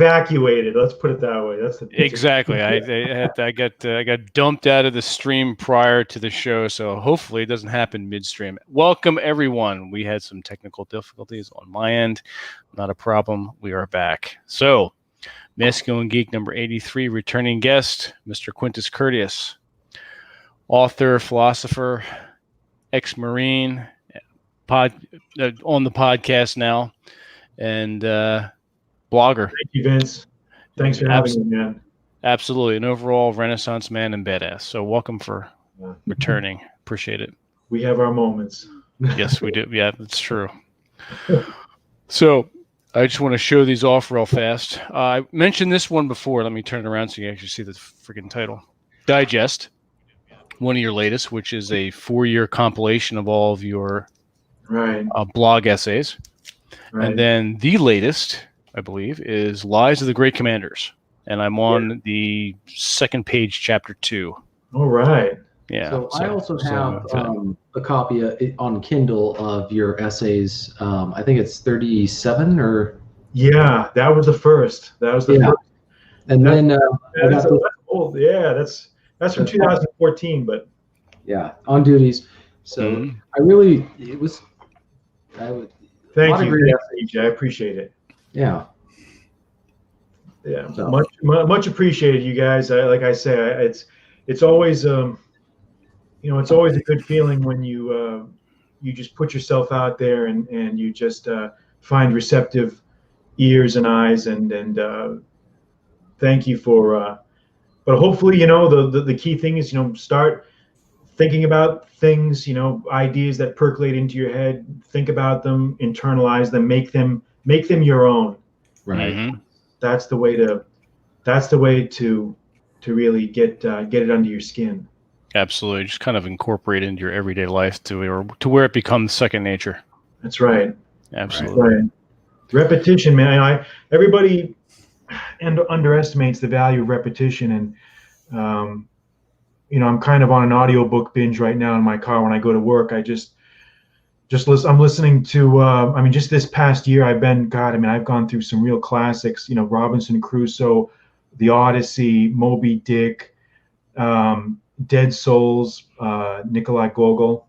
evacuated. Let's put it that way. That's the exactly. I got dumped out of the stream prior to the show, so hopefully it doesn't happen midstream. Welcome everyone. We had some technical difficulties on my end. Not a problem. We are back. So, Masculine Geek number 83, returning guest, Mr. Quintus Curtius, author, philosopher, ex-Marine, on the podcast now, and blogger. Thank you, Vince. Thanks for having me, man. Absolutely. An overall Renaissance man and badass. So welcome for returning. Appreciate it. We have our moments. Yes, we do. Yeah, that's true. So I just want to show these off real fast. I mentioned this one before. Let me turn it around so you actually see the freaking title. Digest, one of your latest, which is a 4-year compilation of all of your blog essays. Right. And then the latest, I believe, is Lies of the Great Commanders. And I'm on the second page, chapter 2. All right. Yeah. So I also have a copy on Kindle of your essays. I think it's 37 or... Yeah, that was the first. That was the first. And then... that's old. Yeah, that's from 2014, but... Yeah, On Duties. So Thank you, I appreciate it. Yeah. Yeah, so. much appreciated, you guys. Like I say, it's always it's always a good feeling when you just put yourself out there and you just find receptive ears and eyes and thank you for. But hopefully, the key thing is start thinking about things, ideas that percolate into your head. Think about them, internalize them, make them your own. Right. Mm-hmm. That's the way to really get it under your skin. Absolutely, just kind of incorporate it into your everyday life to where it becomes second nature. That's right. Absolutely. Right. Repetition, man. Everybody underestimates the value of repetition, and I'm kind of on an audiobook binge right now in my car when I go to work. I just listen. I'm listening to. Just this past year, I've gone through some real classics. Robinson Crusoe, The Odyssey, Moby Dick, Dead Souls, Nikolai Gogol.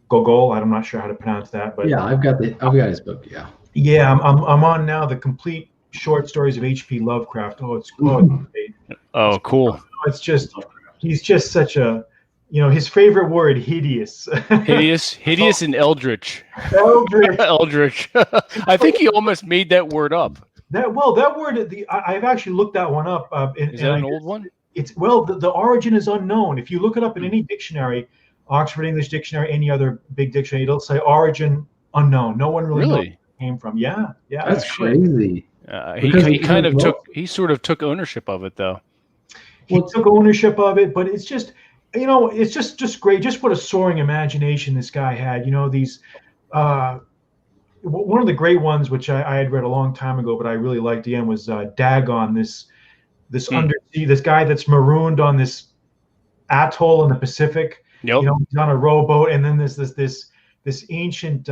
Gogol. I'm not sure how to pronounce that, but yeah, I've got his book. Yeah. Yeah, I'm on now the complete short stories of H.P. Lovecraft. Oh, it's great. Oh, cool. It's just he's just such a. His favorite word, hideous. hideous and eldritch. Eldritch. I think he almost made that word up. That word, I've actually looked that one up. Is that an old one? It's the origin is unknown. If you look it up in any dictionary, Oxford English Dictionary, any other big dictionary, it'll say origin unknown. No one really knows where it came from. Yeah. That's crazy. He sort of took ownership of it, though. He took ownership of it, but it's just. It's just great. Just what a soaring imagination this guy had. These one of the great ones, which I had read a long time ago, but I really liked again, was Dagon. This undersea, this guy that's marooned on this atoll in the Pacific. Yep. He's on a rowboat, and then there's this ancient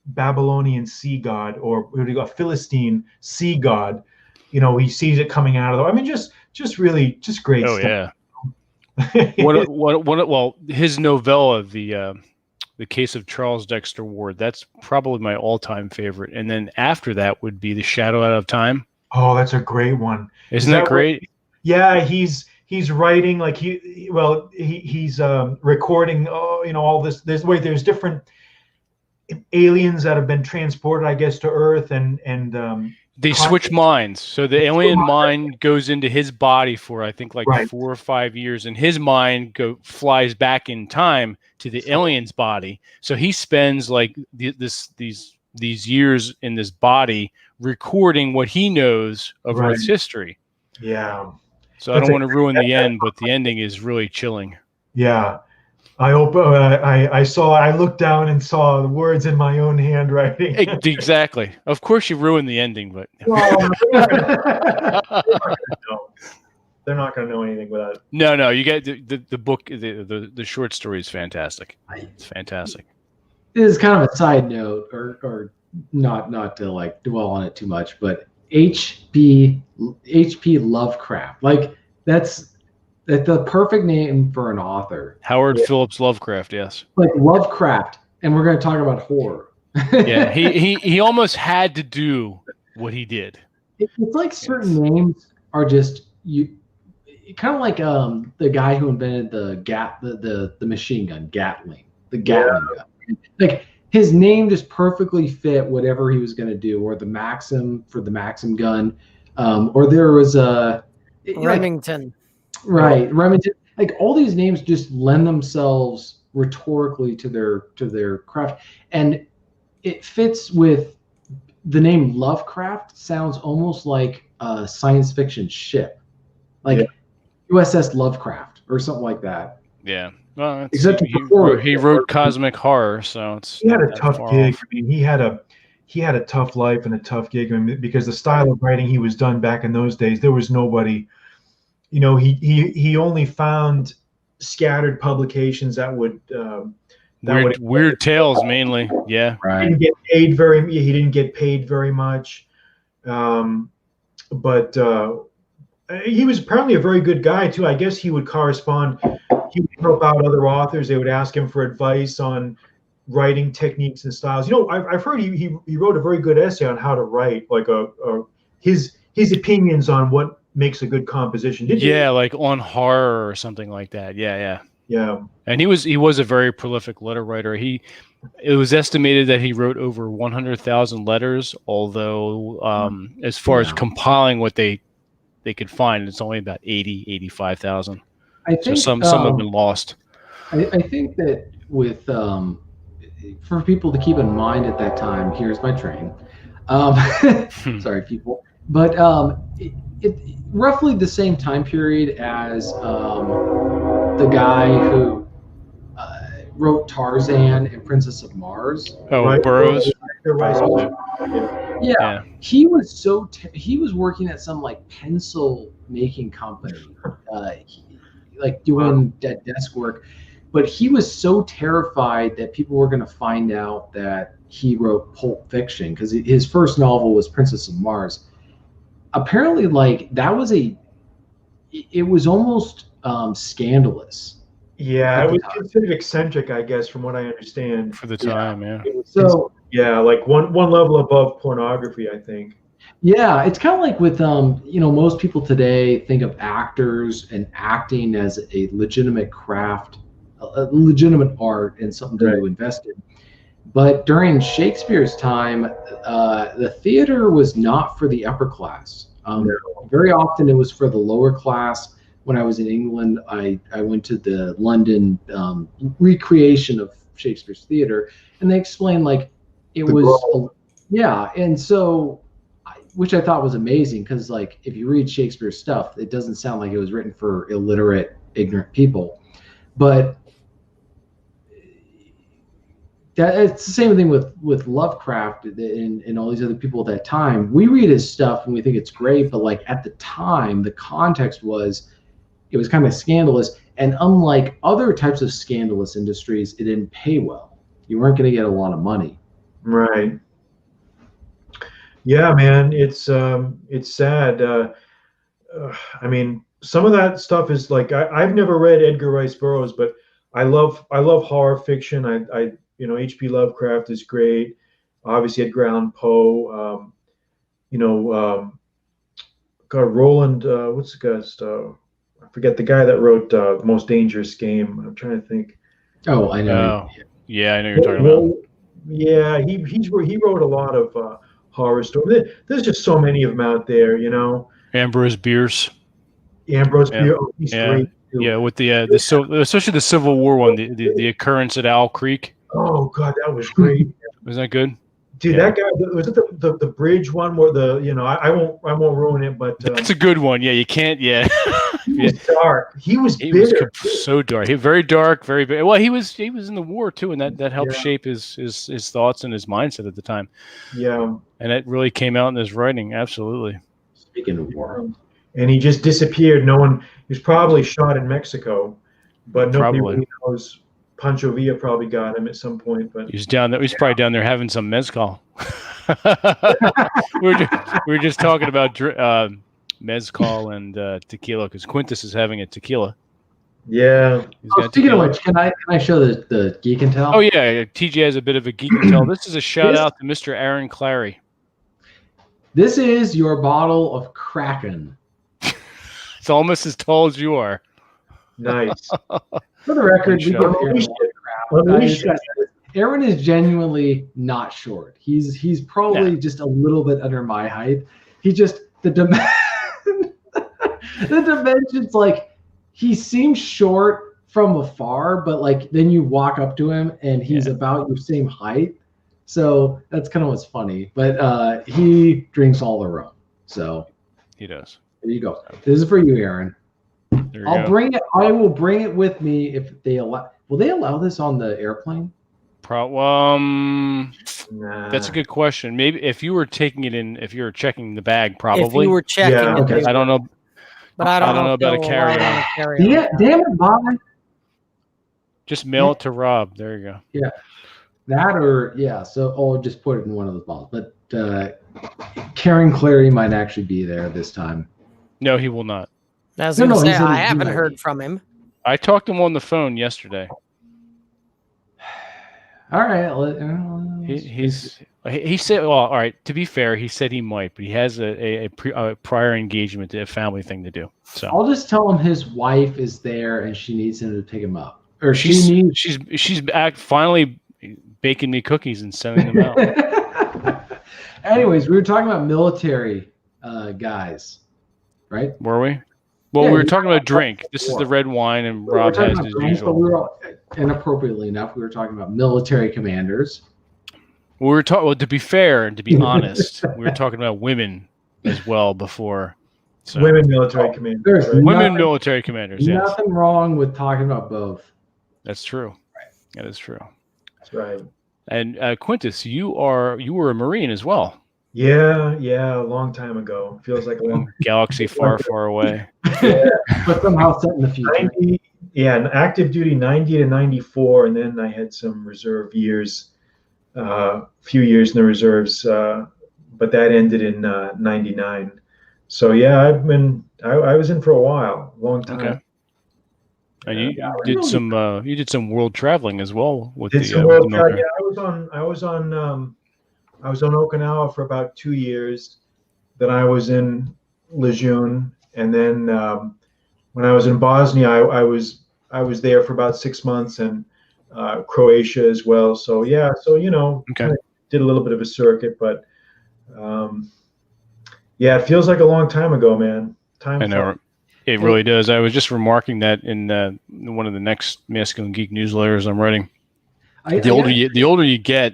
Babylonian sea god, or a Philistine sea god. He sees it coming out of there. Just great stuff. Yeah. Well, his novella, the Case of Charles Dexter Ward, that's probably my all-time favorite. And then after that would be The Shadow Out of Time. Oh, that's a great one. Isn't that great? Yeah, he's writing like he's recording. All this. There's different aliens that have been transported, I guess, to Earth, and they switch minds. So the alien mind goes into his body for, I think, 4 or 5 years, and his mind flies back in time to the alien's body. So he spends these years in this body recording what he knows of Earth's history. Yeah. So I don't want to ruin the end, but the ending is really chilling. Yeah. I hope I looked down and saw the words in my own handwriting. Exactly. Of course, you ruined the ending, but they're not going to know anything without it. No. You get the book. The short story is fantastic. It's fantastic. It is kind of a side note, or not to dwell on it too much, but H.P. Lovecraft. Like that's the perfect name for an author. Howard Phillips Lovecraft, yes. Like Lovecraft, and we're going to talk about horror. Yeah, he almost had to do what he did. It's like certain names are just kind of like the guy who invented the machine gun, Gatling, the Gatling gun. Like his name just perfectly fit whatever he was going to do, or the Maxim for the Maxim gun, or there was a Remington. Right, Remington. Like all these names just lend themselves rhetorically to their craft, and it fits with the name Lovecraft. Sounds almost like a science fiction ship, like USS Lovecraft or something like that. Yeah. Well, except he wrote cosmic horror, so he had a tough gig. I mean, he had a tough life and a tough gig. I mean, because the style of writing he was done back in those days, there was nobody. You know, he only found scattered publications that would weird tales mainly. Yeah, right. He didn't get paid very much, but he was apparently a very good guy too. I guess he would correspond. He would help out other authors. They would ask him for advice on writing techniques and styles. You know, I've heard he wrote a very good essay on how to write, like his opinions on what makes a good composition. Did you? Yeah, like on horror or something like that. Yeah. And he was a very prolific letter writer. It was estimated that he wrote over 100,000 letters, although as far as compiling what they could find, it's only about 85,000. I think so some have been lost. I think that with for people to keep in mind at that time, here's my train. Sorry, people, but it roughly the same time period as the guy who wrote Tarzan and Princess of Mars. Oh, right? Burroughs. Yeah, he was working at some like pencil making company, like doing desk work, but he was so terrified that people were going to find out that he wrote Pulp Fiction, because his first novel was Princess of Mars. Apparently, like that was it was almost scandalous. Yeah, it was considered eccentric, I guess, from what I understand. For the time, yeah. So yeah, like one level above pornography, I think. Yeah, it's kind of like with most people today think of actors and acting as a legitimate craft, a legitimate art, and something to invest in. But during Shakespeare's time, the theater was not for the upper class. Very often it was for the lower class. When I was in England, I went to the London recreation of Shakespeare's theater, and they explained like it was, and so, which I thought was amazing, because like if you read Shakespeare's stuff, it doesn't sound like it was written for illiterate, ignorant people, but it's the same thing with Lovecraft and all these other people at that time. We read his stuff and we think it's great, but like at the time, the context was, it was kind of scandalous. And unlike other types of scandalous industries, it didn't pay well. You weren't going to get a lot of money. Right. Yeah, man, it's sad. I mean, some of that stuff is like I've never read Edgar Rice Burroughs, but I love horror fiction. I H.P. Lovecraft is great. Obviously, Edgar Allan Poe. Roland. What's the guy's? I forget the guy that wrote The Most Dangerous Game. I'm trying to think. Oh, I know. Yeah, I know you're talking about. Yeah, he wrote a lot of horror stories. There's just so many of them out there, you know. Ambrose Bierce. Bierce, he's great too. Yeah, with especially the Civil War one, the occurrence at Owl Creek. Oh God, that was great. Was that good? Dude, that guy, was it the bridge one where I won't ruin it, but that's a good one. Yeah, you can't. Yeah, he was dark. He was bitter. So dark. He very dark, very bitter. Well, he was in the war too, and that helped shape his thoughts and his mindset at the time. Yeah, and it really came out in his writing. Absolutely. Speaking of war, and he just disappeared. No one. He was probably shot in Mexico, but nobody really knows. Pancho Villa probably got him at some point, but he's down there. He's probably down there having some mezcal. we were just talking about mezcal and tequila because Quintus is having a tequila. Yeah. Speaking of which, can I show the Geek and Tell? Oh yeah, TJ has a bit of a Geek and Tell. This is a shout out to Mr. Aaron Clary. This is your bottle of Kraken. It's almost as tall as you are. Nice. For the record, we give Aaron a lot of crap. Aaron is genuinely not short. He's probably just a little bit under my height. He just the dimensions, like, he seems short from afar, but like then you walk up to him and he's about your same height. So that's kind of what's funny. But he drinks all the rum. So he does. There you go. This is for you, Aaron. Bring it. I will bring it with me if they allow. Will they allow this on the airplane? That's a good question. Maybe if you were taking it in, if you were checking the bag, probably. If you were checking, okay. I don't know. But I don't know about a carry-on. Yeah, damn it, Bob. Just mail it to Rob. There you go. Yeah, that or So I'll just put it in one of those bottles. But Karen Clary might actually be there this time. No, he will not. I was going to say, I haven't heard from him. I talked to him on the phone yesterday. All right. He said, well, all right, to be fair, he said he might, but he has a prior engagement, a family thing to do. So I'll just tell him his wife is there and she needs him to pick him up. Or she's finally baking me cookies and sending them out. Anyways, we were talking about military guys, right? Were we? Well, we were talking about drink. This is the red wine, and Rob has his usual. But we were inappropriately enough, we were talking about military commanders. We were talking. Well, to be fair and to be honest, we were talking about women as well before. So. Women military commanders. Right? Women military commanders. Yes. Nothing wrong with talking about both. That's true. Right. That is true. That's right. And Quintus, you were a Marine as well. Yeah, a long time ago. Feels like a long galaxy far, far away. Yeah. But somehow set in the future. An active duty 90 to 94, and then I had some reserve years, few years in the reserves, but that ended in 99. So yeah, I was in for a while, long time. Okay. And you did some world traveling as well with the world travel. Yeah, I was on Okinawa for about 2 years. Then I was in Lejeune, and then when I was in Bosnia, I was there for about 6 months, and Croatia as well. So yeah, kind of did a little bit of a circuit, but it feels like a long time ago, man. I know. It really does. I was just remarking that in one of the next Masculine Geek newsletters I'm writing. The older you get,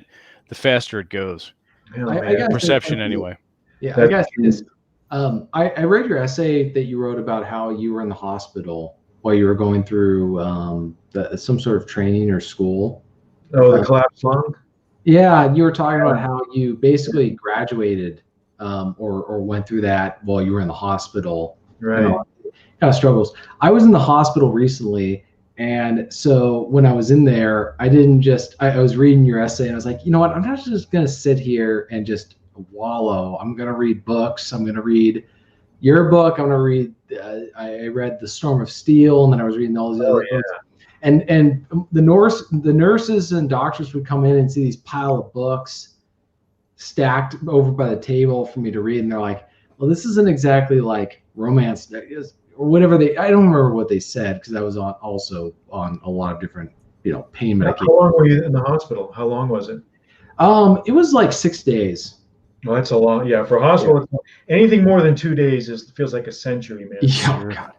the faster it goes. Perception, anyway. Yeah, I guess it is. I read your essay that you wrote about how you were in the hospital while you were going through some sort of training or school. Oh, the collapse lung? Yeah, you were talking about how you basically graduated or went through that while you were in the hospital. Right. Kind of struggles. I was in the hospital recently, and so when I was in there, I was reading your essay, and I was like, you know what? I'm not just going to sit here and just wallow. I'm going to read books. I'm going to read your book. I'm going to read. I read The Storm of Steel, and then I was reading all these other books. And the nurses and doctors would come in and see these pile of books stacked over by the table for me to read, and they're like, well, this isn't exactly like romance or whatever I don't remember what they said, because I was also on a lot of different, pain medication. How long were you in the hospital? How long was it? It was like 6 days. Well, that's a long, for a hospital. Yeah. Anything more than 2 days feels like a century, man. Yeah, God.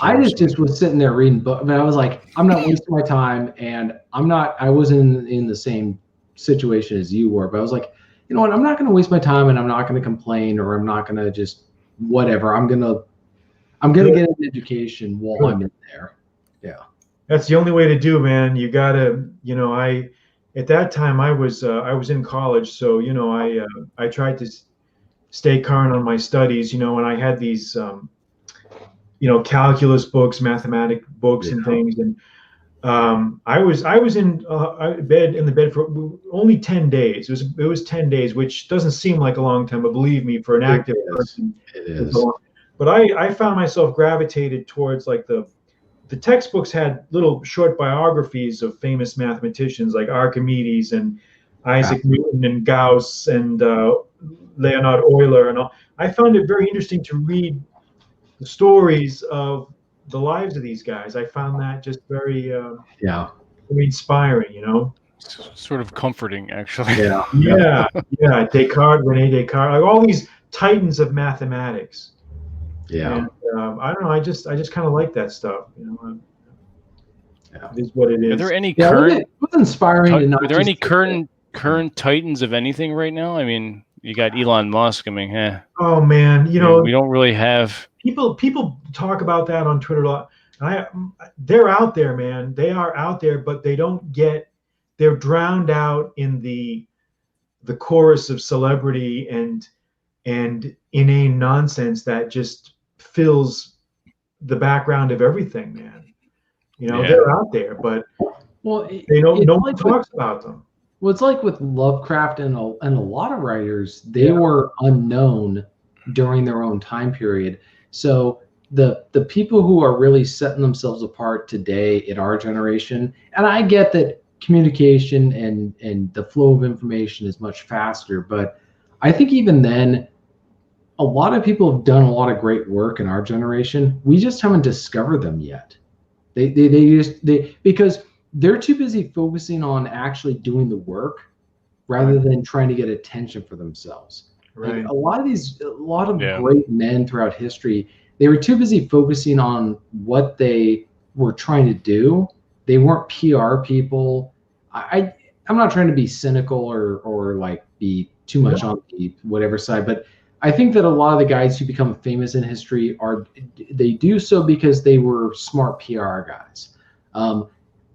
I just was sitting there reading books. I mean, I was like, I'm not wasting my time, and I wasn't in the same situation as you were, but I was like, you know what, I'm not going to waste my time, and I'm not going to complain, or I'm not going to just whatever. I'm going to get an education while I'm in there. Yeah. That's the only way to do, man. You gotta, at that time I was in college, so I tried to stay current on my studies, and I had these calculus books, mathematic books, and things, and I was in the bed for only 10 days. It was 10 days, which doesn't seem like a long time, but believe me, for an active person, it is. But I found myself gravitated towards like the textbooks had little short biographies of famous mathematicians like Archimedes and Isaac Newton and Gauss and Leonhard Euler and all. I found it very interesting to read the stories of the lives of these guys. I found that just very very inspiring, you know. Sort of comforting, actually. Yeah. Descartes, Rene Descartes, like all these titans of mathematics. And, I don't know. I just kind of like that stuff, you know. It is what it is. Are there any current? It was inspiring. Are there any current titans of anything right now? I mean, you got Elon Musk. I mean, oh man, you know, we don't really have people talk about that on Twitter a lot. They're out there, man. They are out there, but they don't get. They're drowned out in the chorus of celebrity and inane nonsense that just fills the background of everything, man. You know, they're out there, but they don't. No one talks about them. Well, it's like with Lovecraft and a lot of writers, they were unknown during their own time period. So the people who are really setting themselves apart today in our generation, and I get that communication and the flow of information is much faster, but I think even then, a lot of people have done a lot of great work in our generation. We just haven't discovered them yet. They because they're too busy focusing on actually doing the work rather than trying to get attention for themselves. Right. Like a lot of great men throughout history, they were too busy focusing on what they were trying to do. They weren't PR people. I'm not trying to be cynical or like be too much on the whatever side, but I think that a lot of the guys who become famous in history they do so because they were smart PR guys.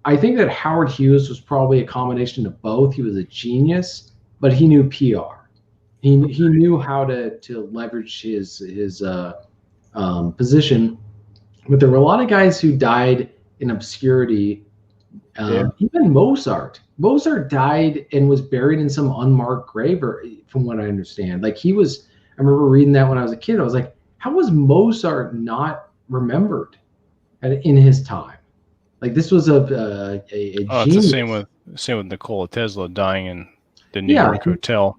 I think that Howard Hughes was probably a combination of both. He was a genius, but he knew PR. He knew how to leverage his position. But there were a lot of guys who died in obscurity. Even Mozart. Mozart died and was buried in some unmarked grave, from what I understand. Like I remember reading that when I was a kid. I was like, how was Mozart not remembered in his time? Like this was a genius. It's the same with Nikola Tesla dying in the New York hotel.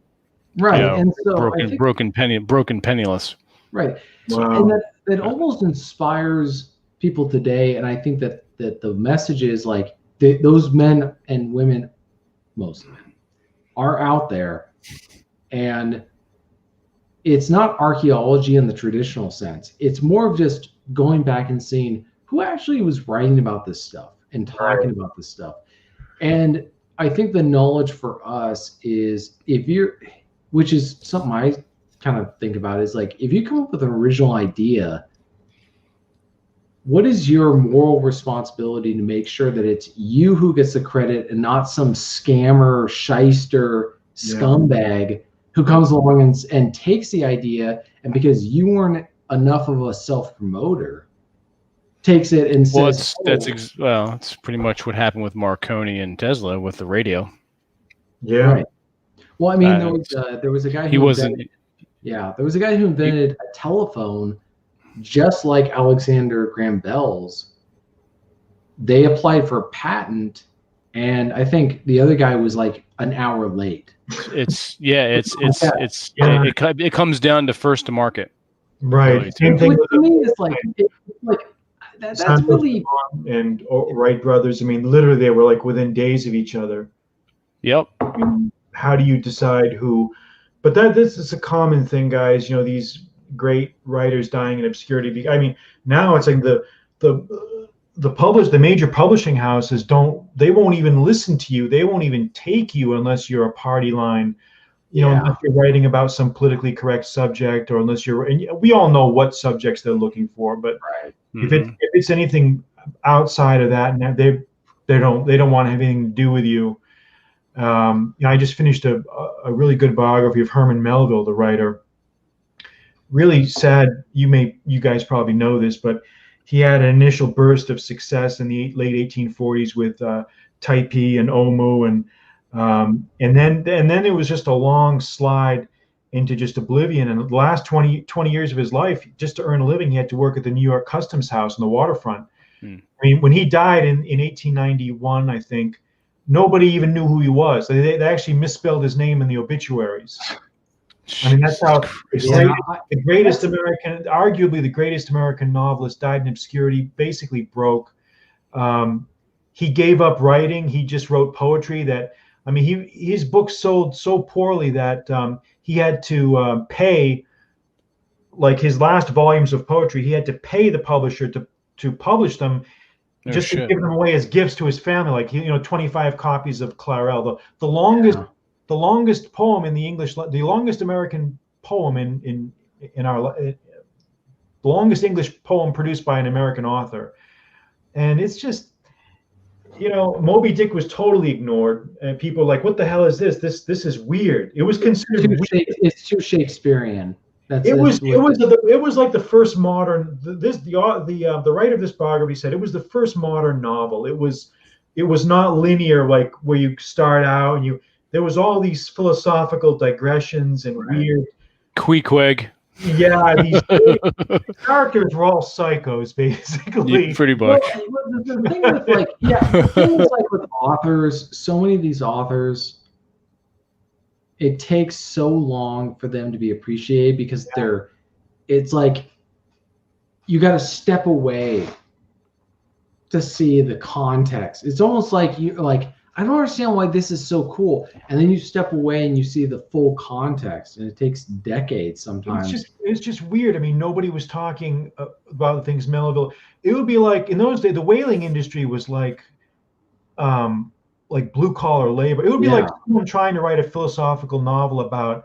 Right. You know, and so broken penniless. Right. Wow. And that almost inspires people today. And I think that the message is like those men and women, most men, are out there, and it's not archaeology in the traditional sense. It's more of just going back and seeing who actually was writing about this stuff and talking about this stuff. And I think the knowledge for us is which is something I kind of think about, is like, if you come up with an original idea, what is your moral responsibility to make sure that it's you who gets the credit and not some scammer, shyster, scumbag who comes along and takes the idea, and because you weren't enough of a self-promoter, takes it and says, that's pretty much what happened with Marconi and Tesla with the radio. Yeah. Right. Well, I mean, there was a guy who there was a guy who invented a telephone just like Alexander Graham Bell's. They applied for a patent, and I think the other guy was like an hour late. It comes down to first to market. Right. Really, Same thing with me. It's like that's really, and Wright brothers. I mean, literally, they were like within days of each other. Yep. I mean, how do you decide who? But this is a common thing, guys. You know, these great writers dying in obscurity. I mean, now it's like the major publishing houses they won't even listen to you. They won't even take you unless you're a party line. You know, unless you're writing about some politically correct subject, or unless and we all know what subjects they're looking for. But if it's anything outside of that, they don't want to have anything to do with you. You know, I just finished a really good biography of Herman Melville, the writer. Really sad. You guys probably know this, but he had an initial burst of success in the late 1840s with Taipei and Omu, and then it was just a long slide into just oblivion. And the last 20 years of his life, just to earn a living, he had to work at the New York Customs House on the waterfront. I mean, when he died in 1891, I think, nobody even knew who he was. They actually misspelled his name in the obituaries. I mean, that's how the greatest American, arguably the greatest American novelist, died in obscurity, basically broke. He gave up writing. He just wrote poetry that, I mean, his books sold so poorly that he had to pay, like his last volumes of poetry, he had to pay the publisher to publish them, to give them away as gifts to his family, like 25 copies of Clarel, the longest poem in the English, the longest American poem in our, the longest English poem produced by an American author. And it's just, Moby Dick was totally ignored, and people were like, what the hell is this? This is weird. It was considered weird. It's too Shakespearean. It was like the first modern. The writer of this biography said it was the first modern novel. It was not linear, like where you start out and there was all these philosophical digressions and weird. Queequeg. Yeah, these characters were all psychos, basically. Yeah, pretty much. Well, the thing with the thing is with authors, so many of these authors, it takes so long for them to be appreciated because it's like you got to step away to see the context. It's almost like I don't understand why this is so cool, and then you step away and you see the full context, and it takes decades sometimes. It's just weird. I mean, nobody was talking about the things Melville. It would be like in those days, the whaling industry was like blue collar labor. It would be like someone trying to write a philosophical novel about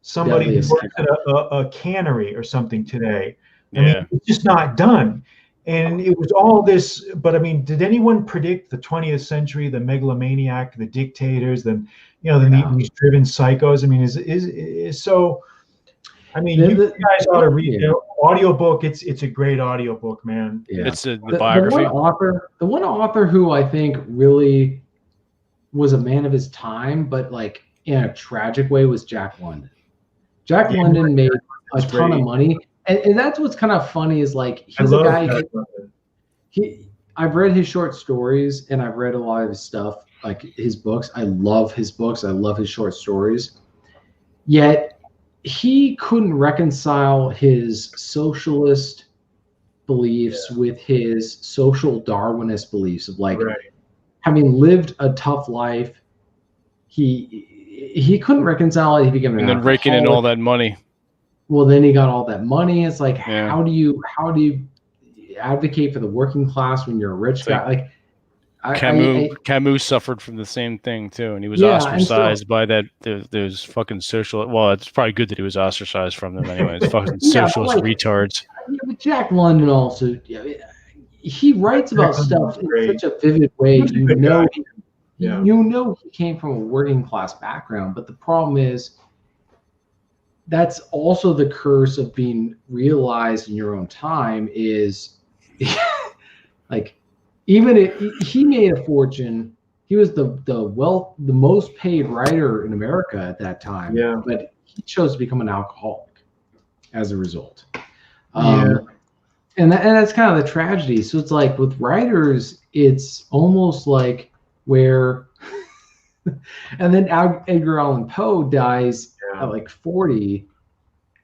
somebody who works at a cannery or something today. I mean, it's just not done. And it was all this, but I mean, did anyone predict the 20th century, the megalomaniac, the dictators, these driven psychos? I mean, is so. I mean, you guys ought to read the audiobook. It's a great audiobook, man. Yeah. It's the biography. The one author who I think really was a man of his time, but like in a tragic way, was Jack London. Jack London made a ton of money. And that's what's kind of funny is like he's a guy. I've read his short stories and I've read a lot of his stuff, like his books. I love his books. I love his short stories. Yet he couldn't reconcile his socialist beliefs with his social Darwinist beliefs of having lived a tough life. He couldn't reconcile it. He became an alcoholic. Then raking in all that money. Well, then he got all that money. It's like, how do you advocate for the working class when you're a rich guy? Camus suffered from the same thing too, and he was ostracized by those fucking social. Well, it's probably good that he was ostracized from them anyway. It's fucking socialist retards. But Jack London also, he writes about stuff in such a vivid way. You know, he came from a working class background, but the problem is, that's also the curse of being realized in your own time is like, even if he made a fortune, he was the most paid writer in America at that time. Yeah. But he chose to become an alcoholic as a result. And that's kind of the tragedy. So it's like with writers, it's almost like where and then Edgar Allan Poe dies at like 40,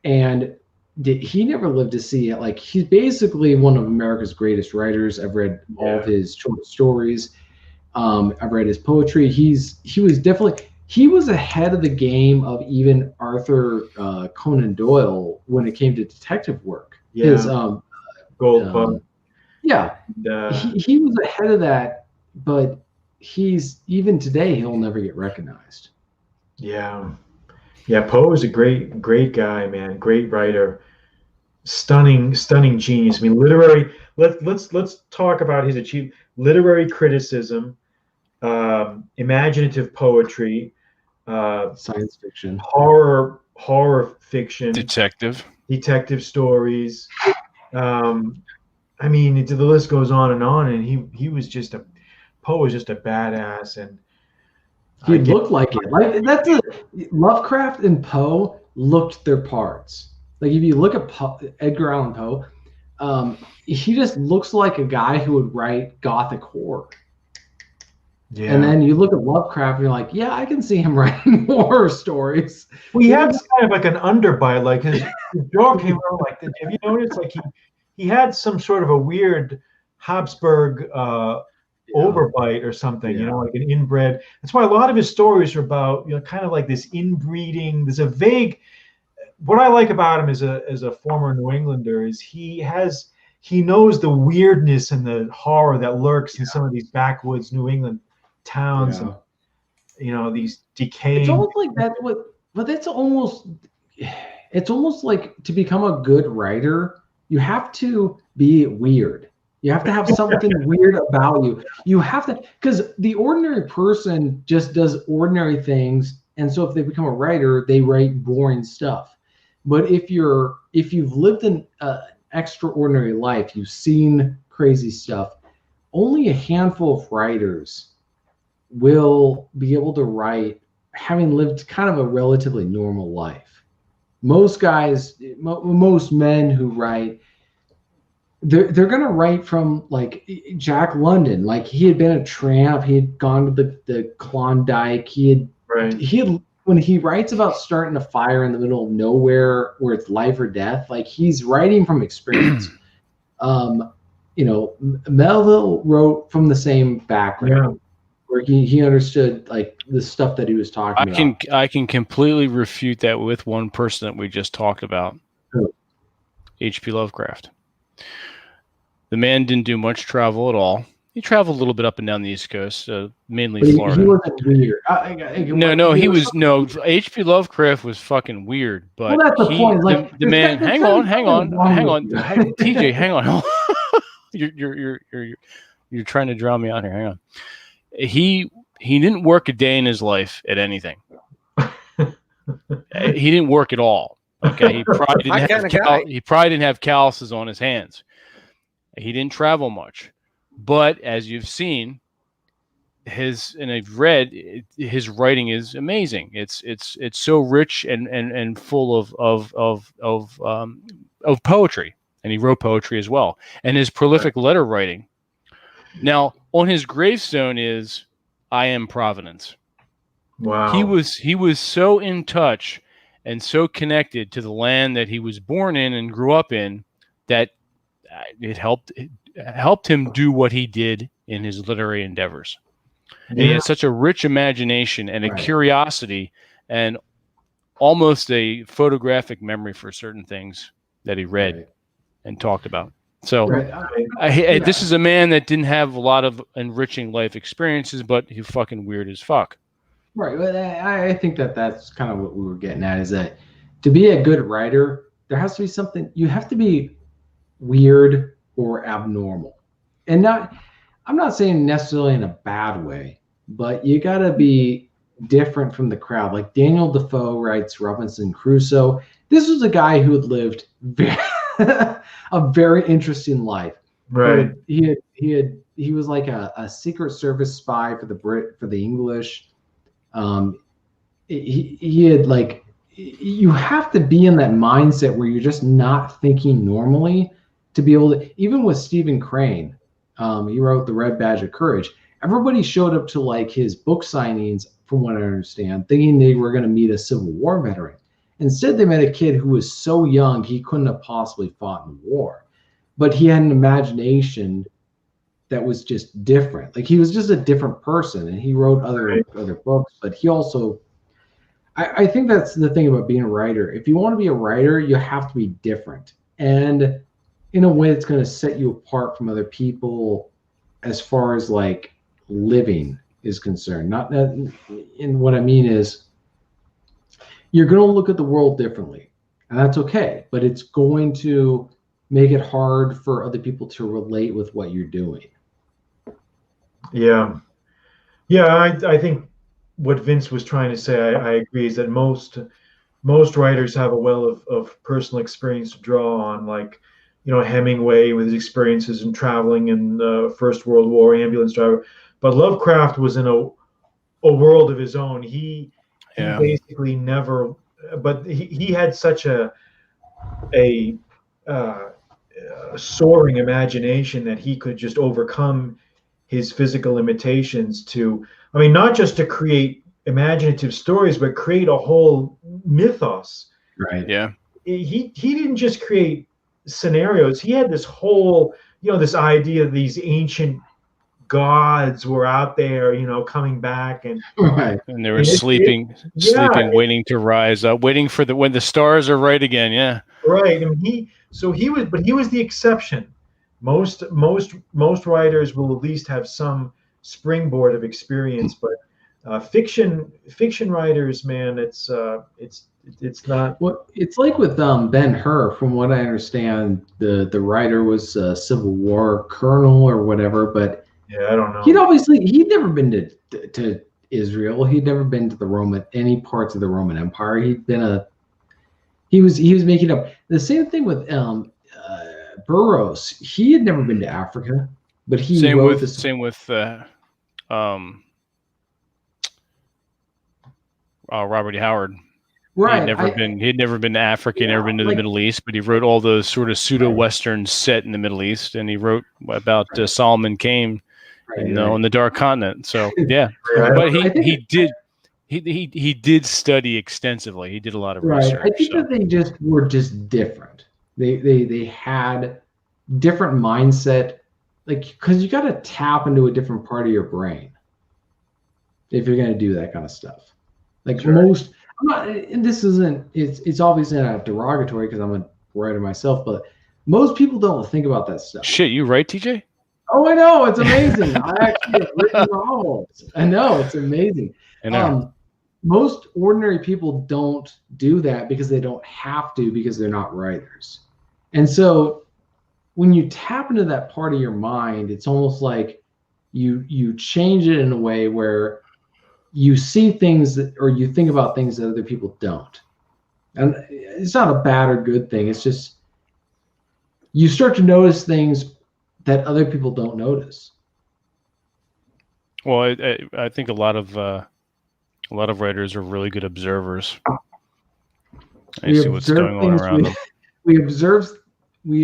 and he never lived to see it. Like, he's basically one of America's greatest writers. I've read all of his short stories. I've read his poetry. He was ahead of the game of even Arthur Conan Doyle when it came to detective work. Yeah. His Gold Bug. Yeah. He was ahead of that, but even today he'll never get recognized. Yeah. Poe is a great guy, man. Great writer, stunning genius. I mean, literary. Let's talk about his achievement. Literary criticism, imaginative poetry, science fiction, horror fiction, detective stories. I mean, the list goes on, and he was just Poe was just a badass, and he looked like it. Like that's Lovecraft and Poe looked their parts. Like if you look at Edgar Allan Poe, he just looks like a guy who would write gothic horror. Yeah. And then you look at Lovecraft, and you're like, yeah, I can see him writing horror stories. Well, he had kind of like an underbite, like his jaw came out like that. Have you noticed? Like he had some sort of a weird Habsburg overbite or something, you know, like an inbred. That's why a lot of his stories are about, you know, kind of like this inbreeding. There's a vague. What I like about him as a former New Englander is he knows the weirdness and the horror that lurks in some of these backwoods New England towns, and, you know, these decaying. It's almost like that's but it's almost like to become a good writer, you have to be weird. You have to have something weird about you. You have to, because the ordinary person just does ordinary things, and so if they become a writer, they write boring stuff. But if you've lived an extraordinary life, you've seen crazy stuff, only a handful of writers will be able to write having lived kind of a relatively normal life. Most guys, most men who write, they're going to write from like Jack London. Like he had been a tramp. He had gone to the Klondike. He had when he writes about starting a fire in the middle of nowhere where it's life or death, like he's writing from experience. You know, Melville wrote from the same background. Where he understood like the stuff that he was talking about. I can completely refute that with one person that we just talked about. H.P. Lovecraft. The man didn't do much travel at all. He traveled a little bit up and down the East Coast, mainly Florida. He wasn't weird. He was. H.P. Lovecraft was fucking weird. But that's the point. Like the man. Hang on. TJ, hang on. You're trying to drown me out here. Hang on. He didn't work a day in his life at anything. He didn't work at all. Okay, he probably didn't have calluses on his hands. He didn't travel much, but as you've seen, and I've read, his writing is amazing. It's so rich and full of poetry, and he wrote poetry as well. And his prolific letter writing. Now, on his gravestone is "I am Providence." Wow. He was so in touch and so connected to the land that he was born in and grew up in that it helped him do what he did in his literary endeavors. And he had such a rich imagination and a curiosity and almost a photographic memory for certain things that he read and talked about. So this is a man that didn't have a lot of enriching life experiences, but he's fucking weird as fuck. Right. But I think that's kind of what we were getting at, is that to be a good writer, there has to be something. You have to be weird or abnormal. And I'm not saying necessarily in a bad way, but you got to be different from the crowd. Like Daniel Defoe writes Robinson Crusoe. This was a guy who had lived a very interesting life. Right. He was like a Secret Service spy for the English. He had like, you have to be in that mindset where you're just not thinking normally to be able to, even with Stephen Crane, he wrote The Red Badge of Courage. Everybody showed up to like his book signings, from what I understand, thinking they were going to meet a Civil War veteran. Instead, they met a kid who was so young he couldn't have possibly fought in the war, but he had an imagination that was just different. Like he was just a different person, and he wrote other books. But he also, I think that's the thing about being a writer. If you want to be a writer, you have to be different, and in a way that's going to set you apart from other people, as far as like living is concerned. Not that, and what I mean is, you're going to look at the world differently, and that's okay. But it's going to make it hard for other people to relate with what you're doing. Yeah. I think what Vince was trying to say, I agree, is that most writers have a well of personal experience to draw on. Like Hemingway with his experiences in traveling in the First World War, ambulance driver. But Lovecraft was in a world of his own. He basically never, but he had such a soaring imagination that he could just overcome his physical limitations not just to create imaginative stories, but create a whole mythos. Right. Yeah. He didn't just create scenarios. He had this whole, this idea of these ancient gods were out there, coming back, and they were sleeping, waiting to rise up, waiting for when the stars are right again. Yeah. Right. And he was the exception. Most writers will at least have some springboard of experience, but fiction writers, man, it's not. Well, it's like with Ben-Hur. From what I understand, the writer was a Civil War colonel or whatever, but yeah, I don't know. He'd never been to Israel. He'd never been to any parts of the Roman Empire. He was making up. The same thing with Burroughs. He had never been to Africa, but he wrote this. Same with Robert E. Howard. Right. He'd never been to Africa, never been to the Middle East, but he wrote all those sort of pseudo-Westerns set in the Middle East, and he wrote about Solomon Kane on the Dark Continent. So yeah, but he did study extensively. He did a lot of research. I think that they just were different. They had different mindset, because you got to tap into a different part of your brain if you're going to do that kind of stuff. Most. And this isn't. It's obviously not derogatory because I'm a writer myself, but most people don't think about that stuff. Shit, you write, TJ? Oh, I know, it's amazing. I actually have written novels. I know, it's amazing. I know. Most ordinary people don't do that because they don't have to, because they're not writers. And so when you tap into that part of your mind, it's almost like you change it in a way where you see things or you think about things that other people don't. And it's not a bad or good thing. It's just you start to notice things that other people don't notice. Well, I think a lot of writers are really good observers. I see what's going on around them. We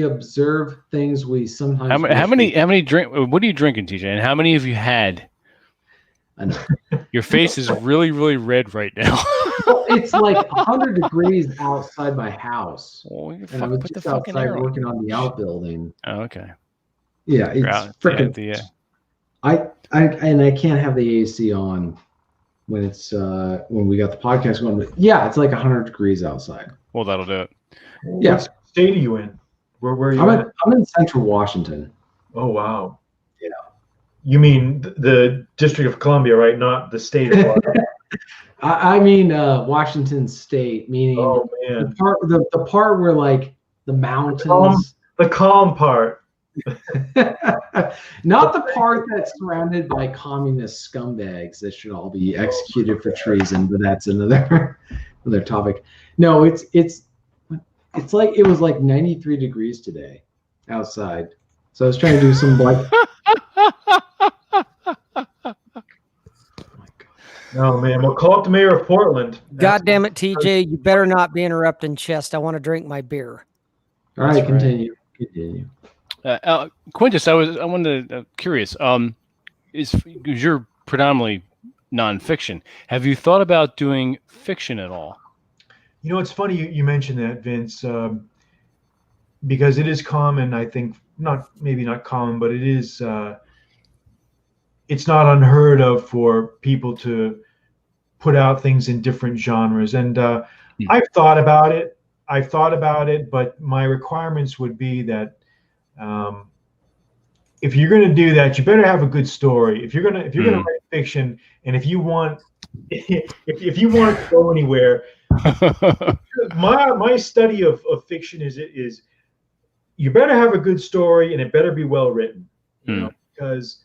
observe things we sometimes. How many drink? What are you drinking, TJ? And how many have you had? I know. Your face is really, really red right now. It's like 100 degrees outside my house. Oh, and I was just outside working on the outbuilding. Oh, okay. Yeah, it's freaking. I can't have the AC on when it's when we got the podcast going. But yeah, it's like 100 degrees outside. Well, that'll do it. Yeah. What state are you in? Where are you? I'm in Central Washington. Oh wow. Yeah. You mean the District of Columbia, right? Not the state of Washington. I mean Washington State, meaning the part where like the mountains. The calm part. Not the part that's surrounded by communist scumbags that should all be executed for treason, but that's another topic. No, it's like it was like 93 degrees today outside. So I was trying to do some like. Oh man, we'll call up the mayor of Portland. God damn it, TJ! You better not be interrupting Chest. I want to drink my beer. All right, continue. Quintus, I wanted curious. Is you're predominantly nonfiction? Have you thought about doing fiction at all? You know, it's funny you mentioned that, Vince, because it is common. I think maybe not common, but it is. It's not unheard of for people to put out things in different genres, and I've thought about it. But my requirements would be that if you're going to do that, you better have a good story. If you're going to write fiction, and if you want if you want to go anywhere, my study of fiction is you better have a good story and it better be well written, because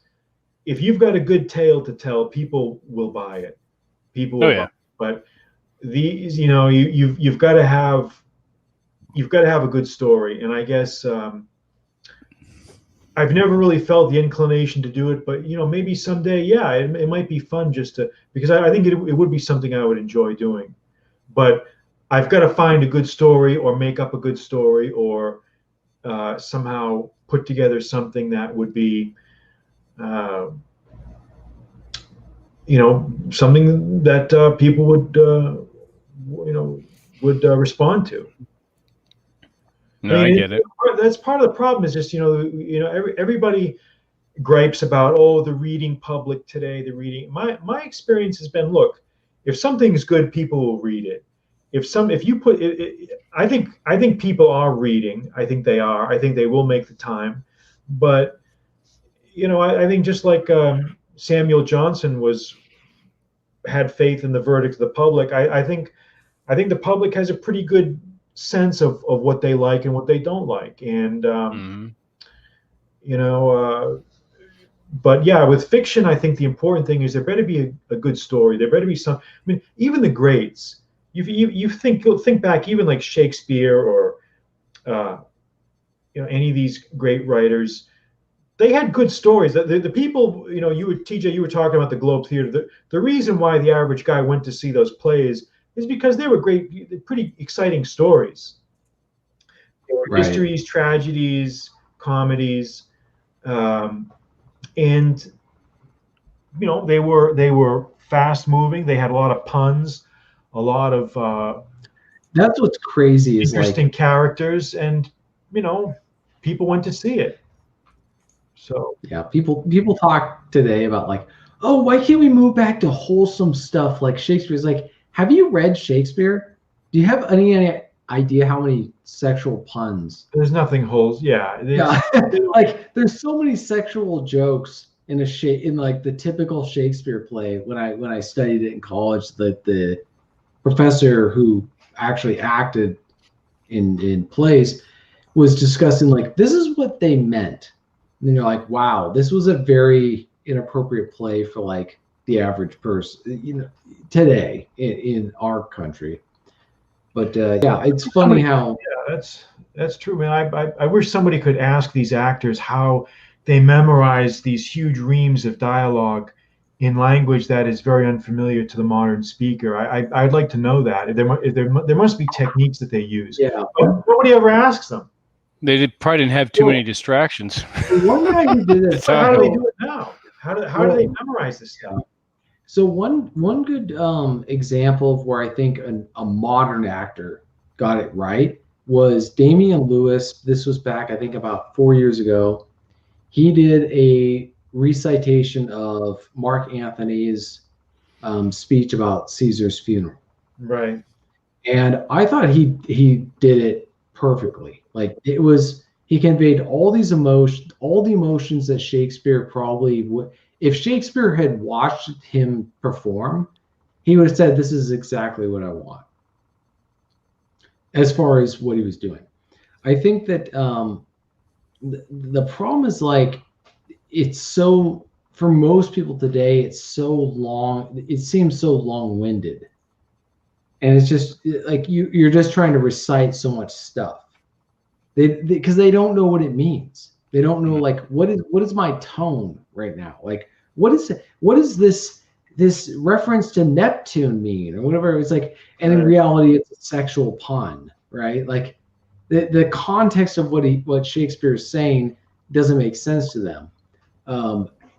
if you've got a good tale to tell, people will buy it. People will buy it. But these, you've got to have you've got to have a good story. And I guess I've never really felt the inclination to do it, but maybe someday, yeah, it might be fun just to, because I think it would be something I would enjoy doing. But I've got to find a good story, or make up a good story, or somehow put together something that would be, something that people would respond to. No, I get it. That's part of the problem. Is just everybody gripes about, oh, the reading public today. The reading. My experience has been, look, if something's good, people will read it. If you put it, I think people are reading. I think they are. I think they will make the time. But I think just like Samuel Johnson had faith in the verdict of the public. I think the public has a pretty good sense of what they like and what they don't like, and but yeah, with fiction, I think the important thing is there better be a good story. There better be some. I mean, even the greats. You think back, even like Shakespeare or any of these great writers. They had good stories. The people, TJ, you were talking about the Globe Theater. The reason why the average guy went to see those plays is because they were great, pretty exciting stories. They were histories, tragedies, comedies, and they were fast moving. They had a lot of puns, a lot of that's what's crazy. Interesting characters, and people went to see it. So yeah, people talk today about like, oh, why can't we move back to wholesome stuff like Shakespeare's? Like, have you read Shakespeare? Do you have any idea how many sexual puns? There's nothing holes. Yeah. Like, there's so many sexual jokes in like the typical Shakespeare play. When I studied it in college, the professor who actually acted in plays was discussing like, this is what they meant. And you're like, wow, this was a very inappropriate play for like the average person, today in our country. But yeah, it's funny how. Yeah, that's true, man. I wish somebody could ask these actors how they memorize these huge reams of dialogue in language that is very unfamiliar to the modern speaker. I'd like to know that. There must be techniques that they use. Yeah. But nobody ever asks them. They probably didn't have too many distractions. One guy who did it. How do they do it now? How do they memorize this stuff? So one good example of where I think a modern actor got it right was Damian Lewis. This was back, I think, about 4 years ago. He did a recitation of Mark Antony's speech about Caesar's funeral. Right. And I thought he did it perfectly. Like, he conveyed all the emotions that Shakespeare probably would. If Shakespeare had watched him perform, he would have said, this is exactly what I want, as far as what he was doing. I think that the problem is, like, it's so, for most people today, it's so long, it seems so long-winded. And it's just like you're just trying to recite so much stuff. Because they don't know what it means. They don't know, like, what is my tone right now? Like, what is this reference to Neptune mean, or whatever? It's like, and in reality, it's a sexual pun, right? Like, the context of what Shakespeare is saying doesn't make sense to them,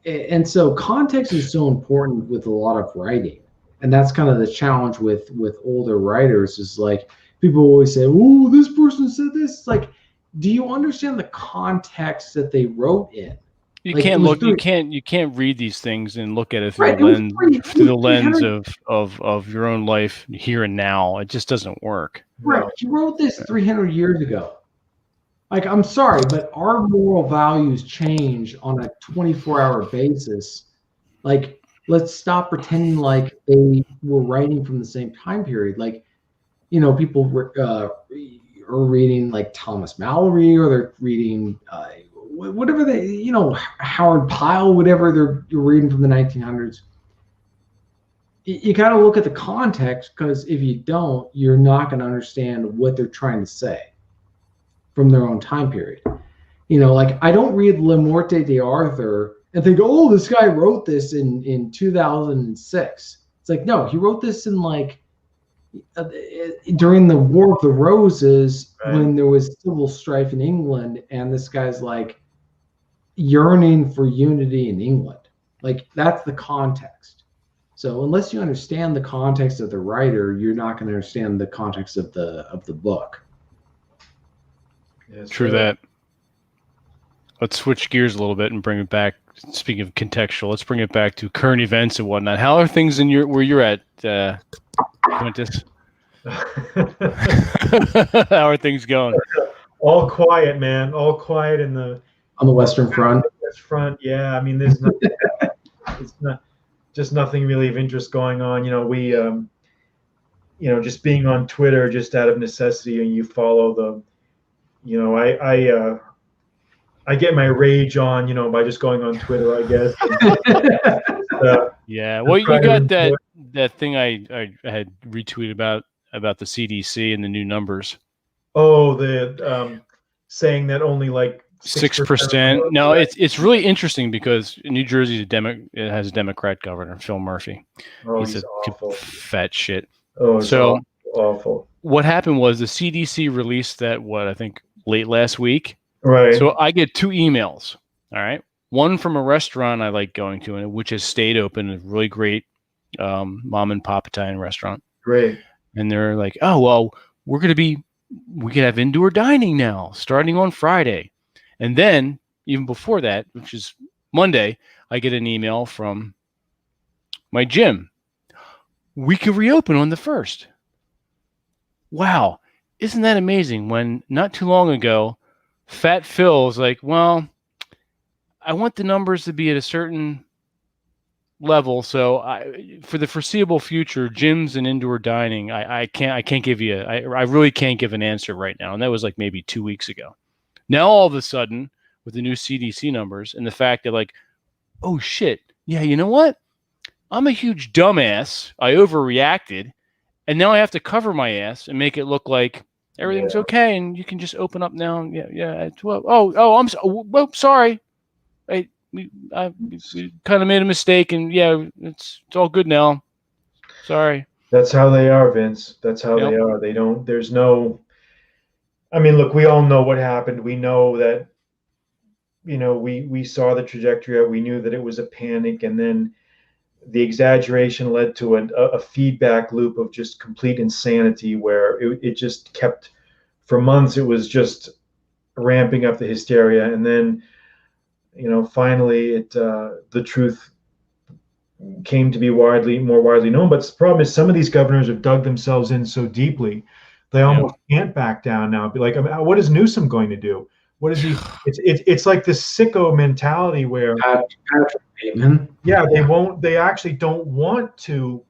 and so context is so important with a lot of writing, and that's kind of the challenge with older writers. Is like, people always say, "Oh, this person said this." It's like, do you understand the context that they wrote in? You can't look. You can't read these things and look at it through the lens of your own life here and now. It just doesn't work. Right. He wrote this 300 years ago. Like, I'm sorry, but our moral values change on a 24-hour basis. Like, let's stop pretending like they were writing from the same time period. Like, people are reading like Thomas Mallory, or they're reading whatever they, Howard Pyle, whatever you're reading from the 1900s. You got to look at the context, because if you don't, you're not going to understand what they're trying to say. from their own time period. Like I don't read Le Morte d'Arthur and think, oh, this guy wrote this in 2006. It's like, no, he wrote this in like during the War of the Roses, Right. when there was civil strife in England, and this guy's like yearning for unity in England. Like that's the context. So unless you understand the context of the writer, you're not going to understand the context of the book. Yes, True sir. that. Let's switch gears a little bit and bring it back. Speaking of contextual, let's bring it back to current events and whatnot. How are things in where you're at, Quintus? How are things going? All quiet, man. All quiet On the Western Front. West Front. Yeah, I mean, there's nothing, it's not just nothing really of interest going on. We just being on Twitter just out of necessity, and you follow I get my rage on, by just going on Twitter, I guess. Yeah, well, you got that thing I had retweeted about the CDC and the new numbers. Oh, the saying that only like 6%. No, it's really interesting because New Jersey it has a Democrat governor, Phil Murphy. Oh, he's he's a awful. Fat shit. Oh, so awful. What happened was the CDC released that I think late last week. Right. So I get 2 emails. All right. One from a restaurant I like going to, and which has stayed open, a really great mom and pop Italian restaurant. Great. And they're like, oh, well, we could have indoor dining now starting on Friday. And then even before that, which is Monday, I get an email from my gym. We could reopen on the 1st. Wow. Isn't that amazing? When not too long ago, Fat Phil was like, well, I want the numbers to be at a certain level. So for the foreseeable future, gyms and indoor dining, I can't give you, I really can't give an answer right now. And that was like maybe 2 weeks ago. Now, all of a sudden, with the new CDC numbers and the fact that like, oh shit, yeah, you know what? I'm a huge dumbass. I overreacted. And now I have to cover my ass and make it look like everything's okay, and you can just open up now. Yeah. I'm sorry. We kind of made a mistake, and it's all good now. Sorry. That's how they are, Vince. That's how they are. They don't. There's no. I mean, look, we all know what happened. We know that. We saw the trajectory. We knew that it was a panic, and then the exaggeration led to a feedback loop of just complete insanity, where it just kept, for months, it was just ramping up the hysteria. And then, finally the truth came to be more widely known. But the problem is some of these governors have dug themselves in so deeply, they almost can't back down now. Be like, what is Newsom going to do? What is he? It's like this sicko mentality where they actually don't want to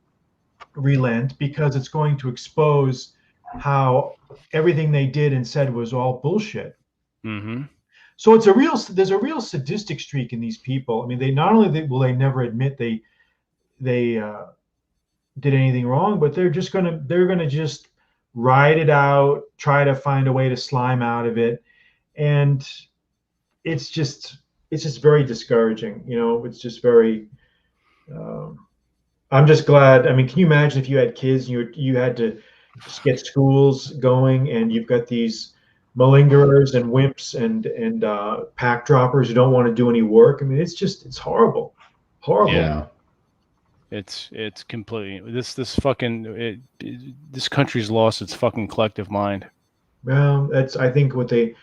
relent because it's going to expose how everything they did and said was all bullshit. Mm-hmm. So there's a real sadistic streak in these people. I mean, they not only will they never admit they did anything wrong, but they're gonna just ride it out, try to find a way to slime out of it, and it's just very discouraging. It's just very. I'm just glad. I mean, can you imagine if you had kids and you had to just get schools going, and you've got these malingerers and wimps and pack droppers who don't want to do any work? I mean, it's horrible. Yeah. It's completely this country's lost its fucking collective mind. Well, I think the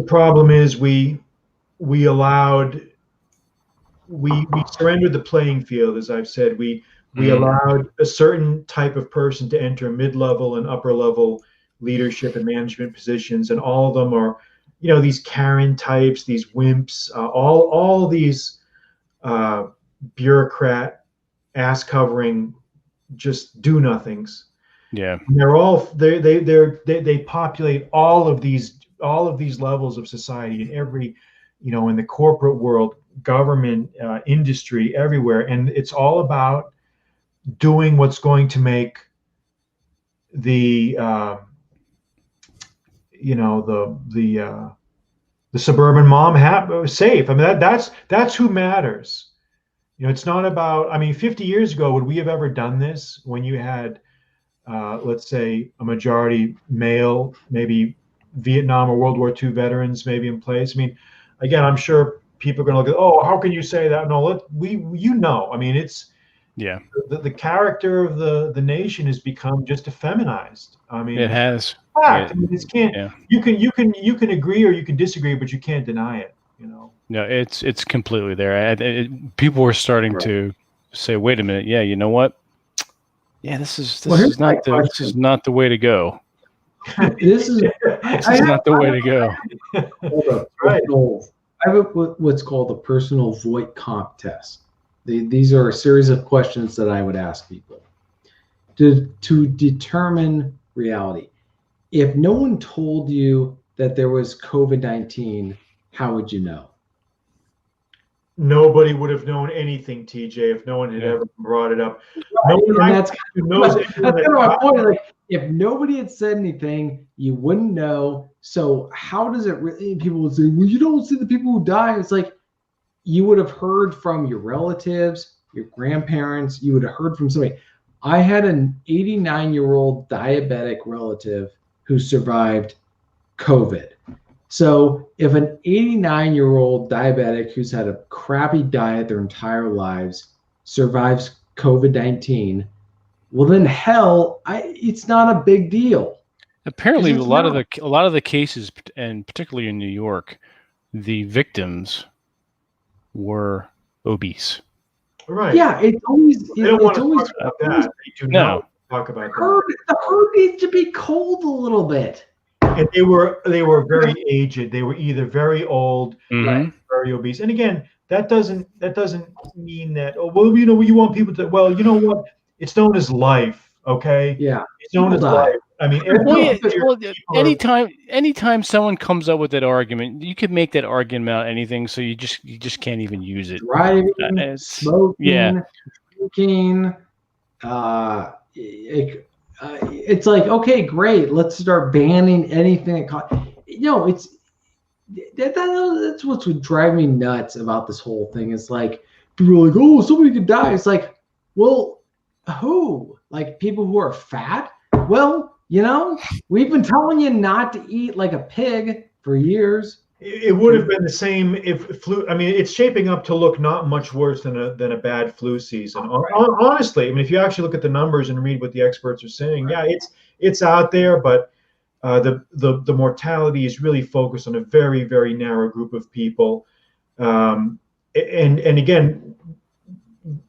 problem is we surrendered the playing field, as I've said. We allowed a certain type of person to enter mid-level and upper-level leadership and management positions, and all of them are, these Karen types, these wimps, all these bureaucrat ass-covering, just do-nothings. Yeah, and they're all they populate all of these levels of society in every, in the corporate world, government, industry, everywhere, and it's all about doing what's going to make the the suburban mom safe. I mean, that's who matters. It's not about. I mean, 50 years ago, would we have ever done this when you had, let's say, a majority male, maybe Vietnam or World War II veterans maybe in place? I mean, again, I'm sure people are going to look at, oh, how can you say that? No, I mean, it's the character of the nation has become just effeminized. I mean, it has. Fact. I mean, you can agree or you can disagree, but you can't deny it. No, it's completely there. People were starting to say, wait a minute, yeah, you know what? Yeah, this is not the way to go. This is not the way to go. Right. I have what's called a personal Voight comp test. These are a series of questions that I would ask people to determine reality. If no one told you that there was COVID-19, how would you know? Nobody would have known anything, TJ, if no one had ever brought it up. Right. That's kind of my point. Like, if nobody had said anything, you wouldn't know. So how does it really? People would say, well, you don't see the people who die. It's like you would have heard from your relatives, your grandparents. You would have heard from somebody. I had an 89-year-old diabetic relative who survived COVID. So if an 89-year-old diabetic who's had a crappy diet their entire lives survives COVID-19, well then it's not a big deal. Apparently, a lot of the cases, and particularly in New York, the victims were obese. Right. Yeah, it's always. They don't want to talk about that. They do not talk about that. The herd needs to be cold a little bit. And they were very aged. They were either very old, or very obese. And again, that doesn't mean that. Oh well, you want people to. Well, you know what? It's known as life. Okay. Yeah. It's known as life. I mean, anytime someone comes up with that argument, you could make that argument about anything. So you just can't even use it. Driving, smoking, drinking. It's like, okay, great. Let's start banning anything. That's what's would drive me nuts about this whole thing. It's like people are like, oh, somebody could die. It's like, well, who? Like people who are fat? Well, we've been telling you not to eat like a pig for years. It would have been the same if flu. I mean, it's shaping up to look not much worse than a bad flu season. Honestly, I mean, if you actually look at the numbers and read what the experts are saying, yeah, it's out there, but the mortality is really focused on a very, very narrow group of people. And again,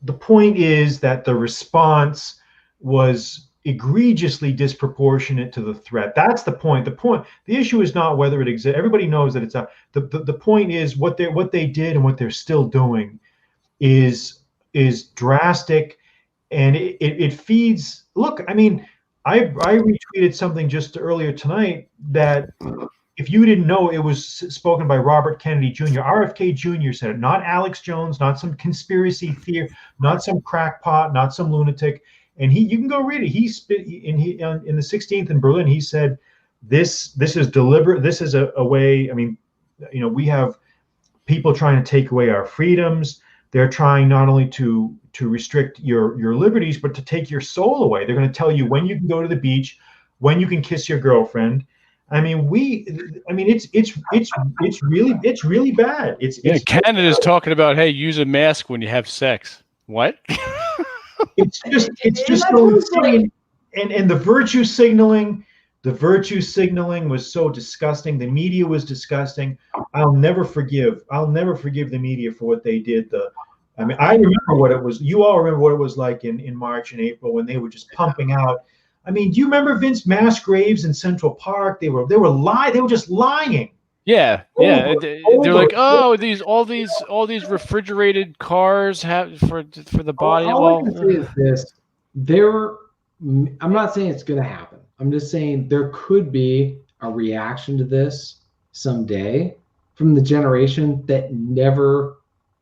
the point is that the response was egregiously disproportionate to the threat. That's the point. The issue is not whether it exists. Everybody knows that it's a. The point is what they did and what they're still doing is drastic, and it feeds. Look, I mean, I retweeted something just earlier tonight that if you didn't know, it was spoken by Robert Kennedy Jr. RFK Jr. said it, not Alex Jones, not some conspiracy theory, not some crackpot, not some lunatic. And you can go read it. He spit in the 16th in Berlin. He said, "This is deliberate. This is a way. I mean, we have people trying to take away our freedoms. They're trying not only to restrict your liberties, but to take your soul away. They're going to tell you when you can go to the beach, when you can kiss your girlfriend. I mean, it's really bad. It's Canada's talking about, hey, use a mask when you have sex. What?" It's just so insane. And the virtue signaling was so disgusting. The media was disgusting. I'll never forgive the media for what they did. I remember what it was. You all remember what it was like in March and April when they were just pumping out. I mean, do you remember Vince Massgraves in Central Park? They were just lying. Yeah. They're like, oh, all these refrigerated cars have for the body. All I can say is this: I'm not saying it's going to happen. I'm just saying there could be a reaction to this someday from the generation that never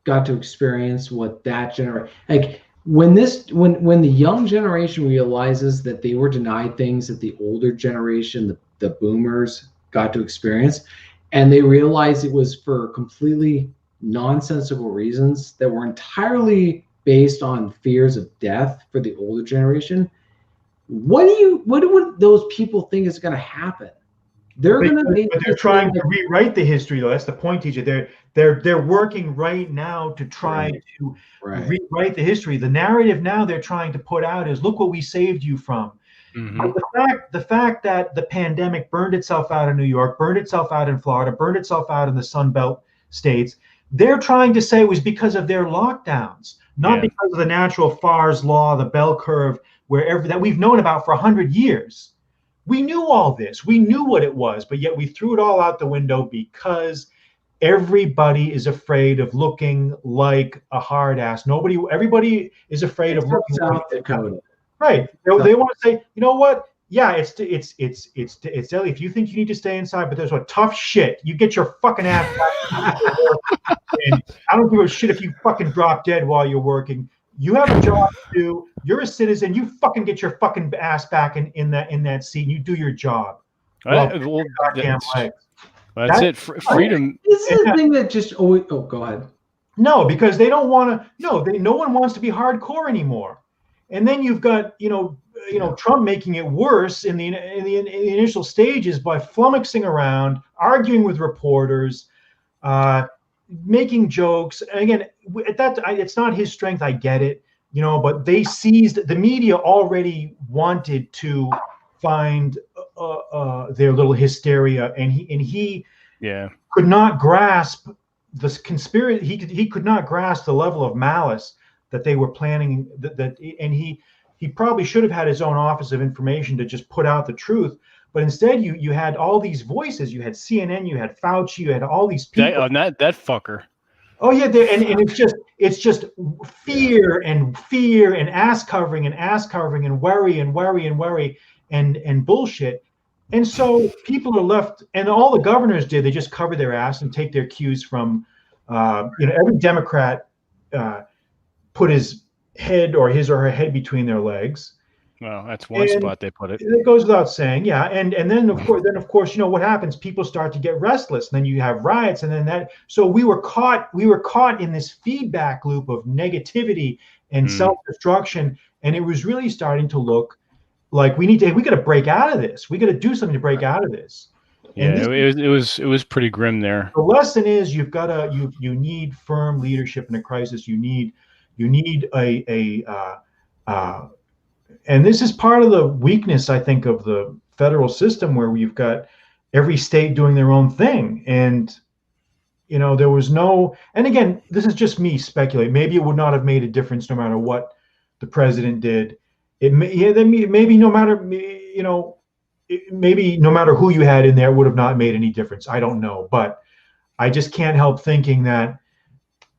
got to experience what that generation like. When the young generation realizes that they were denied things that the older generation, the boomers, got to experience, and they realized it was for completely nonsensical reasons that were entirely based on fears of death for the older generation. What do those people think is going to happen? They're going to make. But they're trying to rewrite the history, though. That's the point, teacher. They're working right now to try to rewrite the history. The narrative now they're trying to put out is, look what we saved you from. Mm-hmm. The fact that the pandemic burned itself out in New York, burned itself out in Florida, burned itself out in the Sun Belt states, they're trying to say it was because of their lockdowns, not because of the natural Farr's law, the bell curve, wherever that we've known about for 100 years. We knew all this. We knew what it was, but yet we threw it all out the window because everybody is afraid of looking like a hard ass. Everybody is afraid of looking South Dakota. Right. They want to say, you know what? Yeah, it's deadly. If you think you need to stay inside, but there's a tough shit. You get your fucking ass back. And I don't give a shit if you fucking drop dead while you're working. You have a job to do. You're a citizen. You fucking get your fucking ass back in that seat and you do your job. That's it. Freedom. This is the thing that just always. Oh, go ahead. No, because they don't want to. No one wants to be hardcore anymore. And then you've got Trump making it worse in the initial stages by flummoxing around, arguing with reporters, making jokes. And again, it's not his strength. I get it, but they seized. The media already wanted to find their little hysteria, and he could not grasp this conspiracy. He could not grasp the level of malice that they were planning, and he probably should have had his own office of information to just put out the truth. But instead, you had all these voices. You had CNN, you had Fauci, you had all these people. That fucker. Oh yeah, and it's just fear and ass covering and worry and bullshit. And so people are left, and all the governors did. They just cover their ass and take their cues from, every Democrat. Put his head or her head between their legs. Well, that's one spot they put it. It goes without saying, yeah. And then of course, what happens? People start to get restless, and then you have riots, and then that. So we were caught in this feedback loop of negativity and self-destruction, and it was really starting to look like we got to break out of this. We got to do something to break out of this. Yeah, it was pretty grim there. The lesson is you need firm leadership in a crisis. You need and this is part of the weakness, I think, of the federal system, where you've got every state doing their own thing. And, there was no, and again, this is just me speculating. Maybe it would not have made a difference no matter what the president did. Maybe no matter, maybe no matter who you had in there, it would have not made any difference. I don't know. But I just can't help thinking that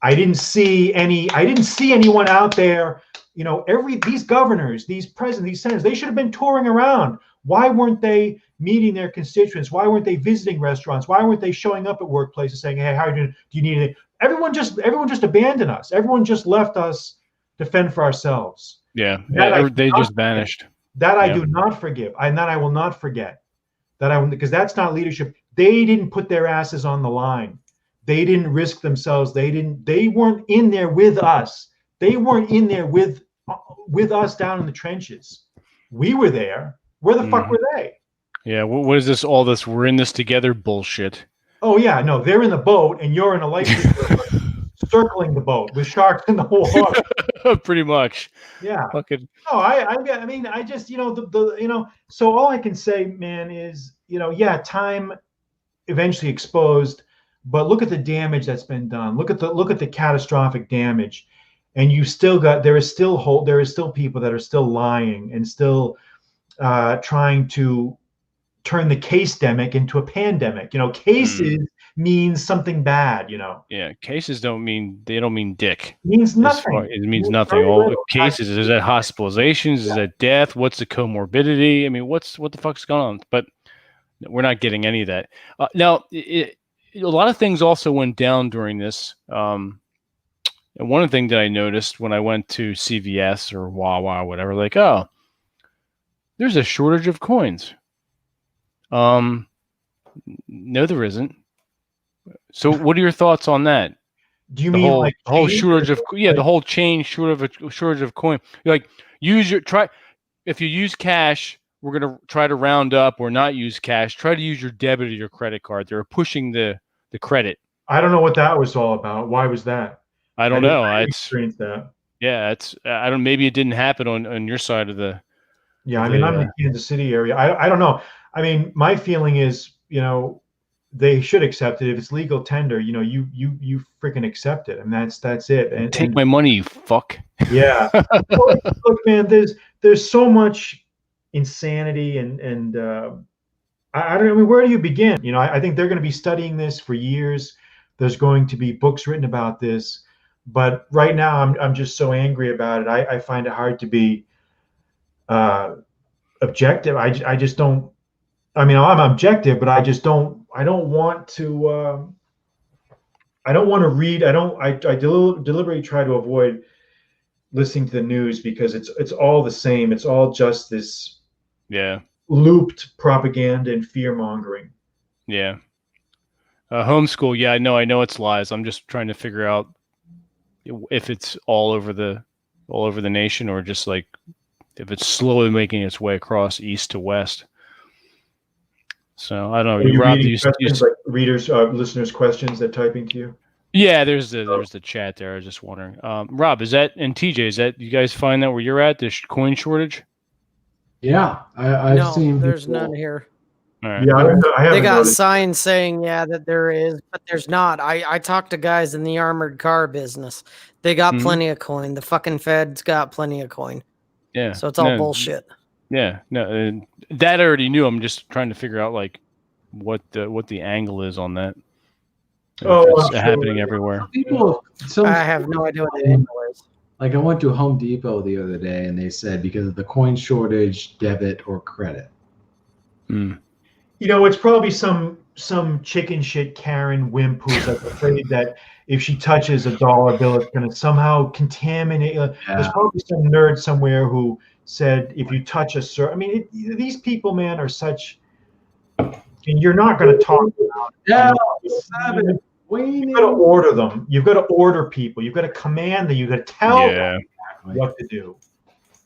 I didn't see anyone out there, these governors, these presidents, these senators, they should have been touring around. Why weren't they meeting their constituents? Why weren't they visiting restaurants? Why weren't they showing up at workplaces saying, hey, how are you doing? Do you need anything? Everyone just abandoned us. Everyone just left us to fend for ourselves. Yeah. They just vanished. That I do not forgive. And that I will not forget. Because that's not leadership. They didn't put their asses on the line. They didn't risk themselves. They weren't in there with us. They weren't in there with us down in the trenches. We were there. Where the fuck were they? Yeah. What is this? All this we're in this together bullshit. Oh yeah, no, they're in the boat and you're in a life circling the boat with sharks in the water. Pretty much. Yeah. Fucking. No, I just So all I can say, man, is time eventually exposed. But look at the damage that's been done. Look at the catastrophic damage, and there is still hope. There is still people that are still lying and still trying to turn the case-demic into a pandemic. Cases means something bad. Yeah, cases don't mean dick. It means nothing. It means nothing. All cases is that hospitalizations, is that death? What's the comorbidity? I mean, what the fuck's going on? But we're not getting any of that now. A lot of things also went down during this. And one of the things that I noticed when I went to CVS or Wawa or whatever, like, oh, there's a shortage of coins. No, there isn't. So, what are your thoughts on that? Do you mean like the whole change shortage or of the whole change shortage of coin? Like if you use cash, we're gonna try to round up or not use cash. Try to use your debit or your credit card. They're pushing the credit. I don't know what that was all about. Why was that? I don't know. I didn't experience that. Yeah, I don't. Maybe it didn't happen on your side of the. Yeah, I mean, I'm in the Kansas City area. I don't know. I mean, my feeling is, they should accept it if it's legal tender. You freaking accept it, and that's it. And take my money, you fuck. Yeah. Well, look, man, there's so much insanity and I don't know. I mean, where do you begin? I think they're going to be studying this for years. There's going to be books written about this, but right now I'm just so angry about it. I find it hard to be objective. I just don't. I mean, I'm objective, but I just don't. I don't want to. I don't want to read. I deliberately try to avoid listening to the news because it's all the same. It's all just this. Yeah. Looped propaganda and fear mongering. Yeah. Homeschool. Yeah, I know it's lies. I'm just trying to figure out if it's all over the nation or just like if it's slowly making its way across east to west. So I don't know. Rob, like readers, listeners' questions that typing to you? Yeah, there's the chat there. I was just wondering. Rob, is that, and TJ, is that, you guys find that where you're at, this coin shortage? Yeah, I've seen. There's none here. All right. Yeah, I haven't they got noticed. signs saying that there is, but there's not. I talked to guys in the armored car business. They got plenty of coin. The fucking Fed's got plenty of coin. Yeah. So it's all bullshit. Yeah. No, that I already knew. I'm just trying to figure out like what the angle is on that. It's happening everywhere. I have no idea what the angle is. Like I went to Home Depot the other day and they said because of the coin shortage, debit or credit. It's probably some chicken shit Karen wimp who's like afraid that if she touches a dollar bill, it's going to somehow contaminate. There's probably some nerd somewhere who said if you touch a certain. I mean, these people, man, are such. And you're not going to talk about. Yeah. You've got to order them. You've got to order people. You've got to command them. You've got to tell them what to do.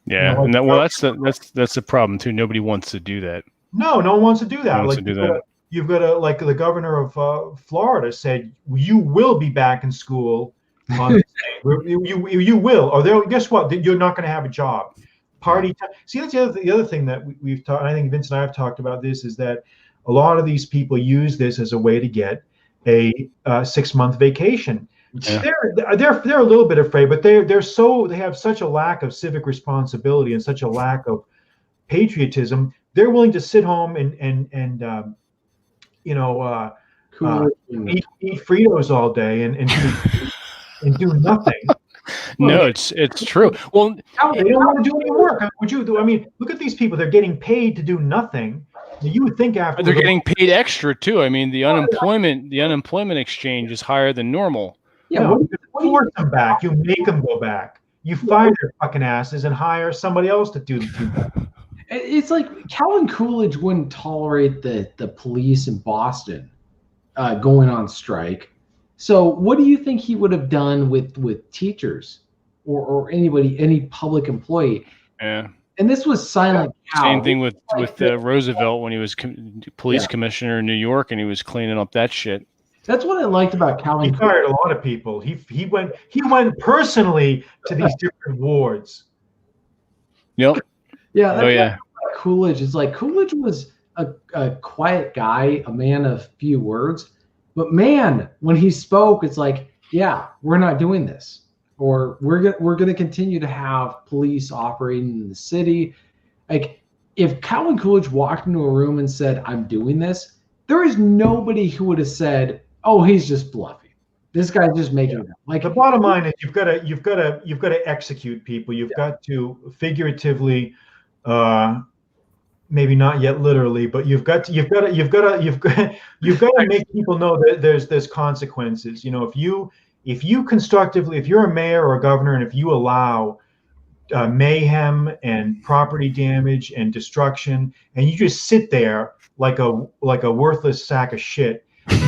Yeah, and that's the problem too. Nobody wants to do that. No one wants to do that. You've got to, like the governor of Florida said, you will be back in school on this day. You will. Or guess what? You're not going to have a job. Party time. See, that's the other thing that we've talked. I think Vince and I have talked about this is that a lot of these people use this as a way to get a 6-month vacation. Yeah. They're a little bit afraid, but they have such a lack of civic responsibility and such a lack of patriotism. They're willing to sit home and eat Fritos all day and do nothing. No, it's true. Well, they don't want to do any work. Would you do? I mean, look at these people. They're getting paid to do nothing. You would think after they're getting paid extra too. I mean, the unemployment exchange is higher than normal. Yeah, you force them back. You make them go back. You fire their fucking asses and hire somebody else to do the job. It's like Calvin Coolidge wouldn't tolerate the police in Boston going on strike. So what do you think he would have done with teachers or any public employee? Yeah. And this was silent cow. Same thing with Roosevelt when he was police commissioner in New York and he was cleaning up that shit. That's what I liked about Calvin. He fired a lot of people. He went personally to these different wards. Yep. Yeah. Coolidge is like Coolidge was a quiet guy, a man of few words, but man, when he spoke, it's like, yeah, we're not doing this, or we're gonna continue to have police operating in the city. Like if Calvin Coolidge walked into a room and said, "I'm doing this," there is nobody who would have said, "Oh, he's just bluffing. This guy's just making it up." Like the bottom line is, you've got to execute people. You've got to figuratively. Maybe not yet literally, but you've got to make people know that there's consequences. If you constructively, if you're a mayor or a governor, and if you allow mayhem and property damage and destruction, and you just sit there like a worthless sack of shit. And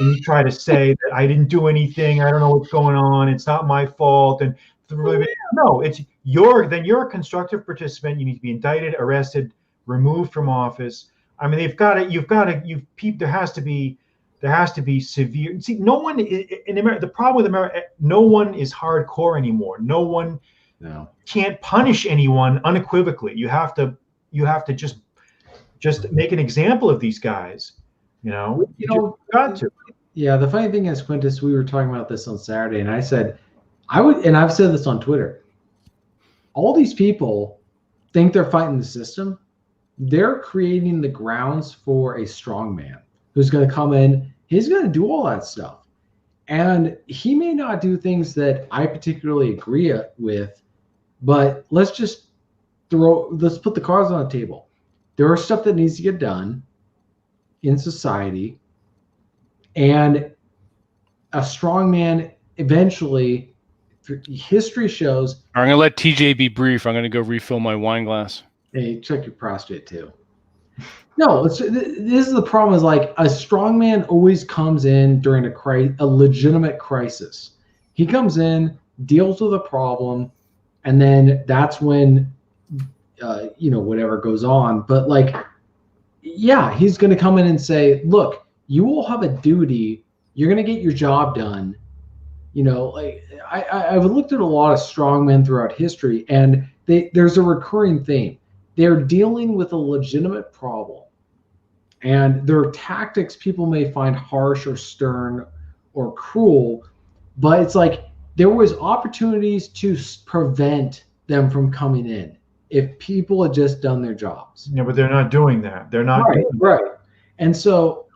you try to say that I didn't do anything. I don't know what's going on. It's not my fault. And no, you're a constructive participant. You need to be indicted, arrested, removed from office. I mean, there has to be severe. See, no one in America. The problem with America, no one is hardcore anymore. No one can't punish anyone unequivocally. You have to just make an example of these guys. You got to. Yeah, the funny thing is, Quintus, we were talking about this on Saturday, and I said, and I've said this on Twitter. All these people think they're fighting the system. They're creating the grounds for a strong man who's going to come in. He's going to do all that stuff. And he may not do things that I particularly agree with, but let's put the cards on the table. There are stuff that needs to get done in society, and a strong man eventually, history shows. I'm going to let TJ be brief. I'm going to go refill my wine glass. Hey, check your prostate too. No, this is the problem. Is like a strong man always comes in during a legitimate crisis. He comes in, deals with a problem, and then that's when whatever goes on. But like, yeah, he's going to come in and say, look, you all have a duty. You're going to get your job done. Like I've looked at a lot of strongmen throughout history, and there's a recurring theme. They're dealing with a legitimate problem, and their tactics people may find harsh or stern or cruel, but it's like there was opportunities to prevent them from coming in if people had just done their jobs. Yeah, but they're not doing that. They're not right. And so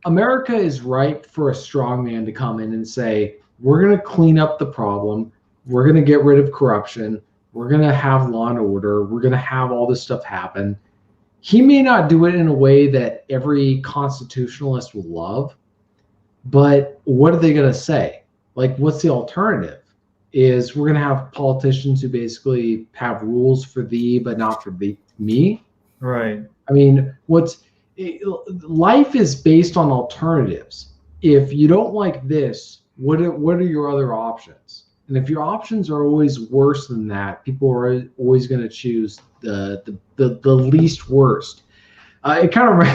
America is ripe for a strong man to come in and say, we're going to clean up the problem. We're going to get rid of corruption. We're going to have law and order. We're going to have all this stuff happen. He may not do it in a way that every constitutionalist will love, but what are they going to say? Like, what's the alternative? Is we're going to have politicians who basically have rules for thee, but not for me. Right. I mean, life is based on alternatives. If you don't like this, what are your other options? And if your options are always worse than that, people are always going to choose the least worst. It kind of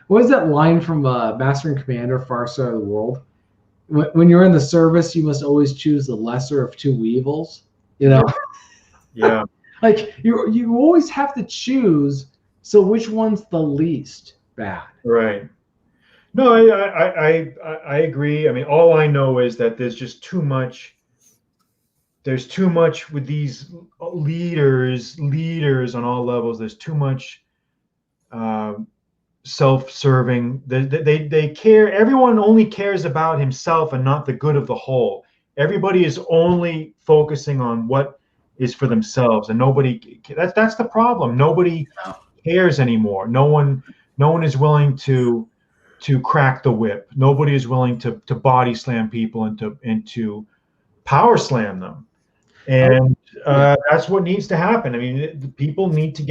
what is that line from Master and Commander, Far Side of the World? When you're in the service, you must always choose the lesser of two evils. Yeah. Like you always have to choose. So which one's the least bad? Right. No, I agree. I mean, all I know is that there's just too much. There's too much with these leaders on all levels. There's too much self-serving. They care. Everyone only cares about himself and not the good of the whole. Everybody is only focusing on what is for themselves, and nobody. That's the problem. Nobody cares anymore. No one is willing to crack the whip. Nobody is willing to body slam people and to power slam them. And that's what needs to happen. I mean, the people need to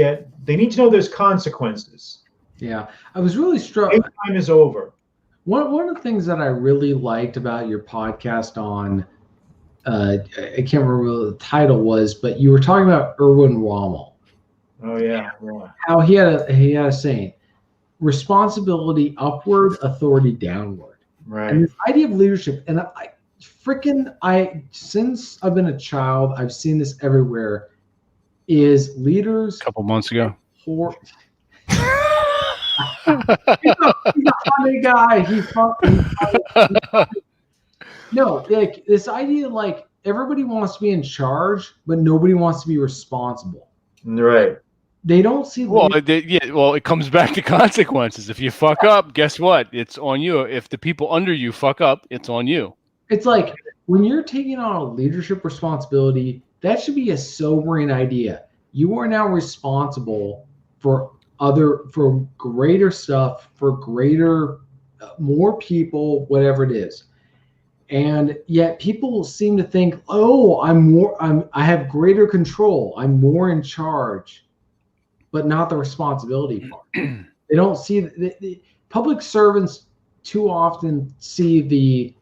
know there's consequences. Yeah, I was really struck. Time is over. One of the things that I really liked about your podcast on, I can't remember what the title was, but you were talking about Erwin Rommel. Oh yeah. How he had a saying, responsibility upward, authority downward. Right. And this idea of leadership, and since I've been a child, I've seen this everywhere. Is leaders a couple months ago. He's a funny guy. He's funny. No, like this idea, like everybody wants to be in charge, but nobody wants to be responsible. Right. They don't see. Well, it comes back to consequences. If you fuck up, guess what? It's on you. If the people under you fuck up, it's on you. It's like when you're taking on a leadership responsibility, that should be a sobering idea. You are now responsible for greater stuff, for more people, whatever it is. And yet people seem to think, oh, I have greater control. I'm more in charge. but not the responsibility part. They don't see the public servants too often see the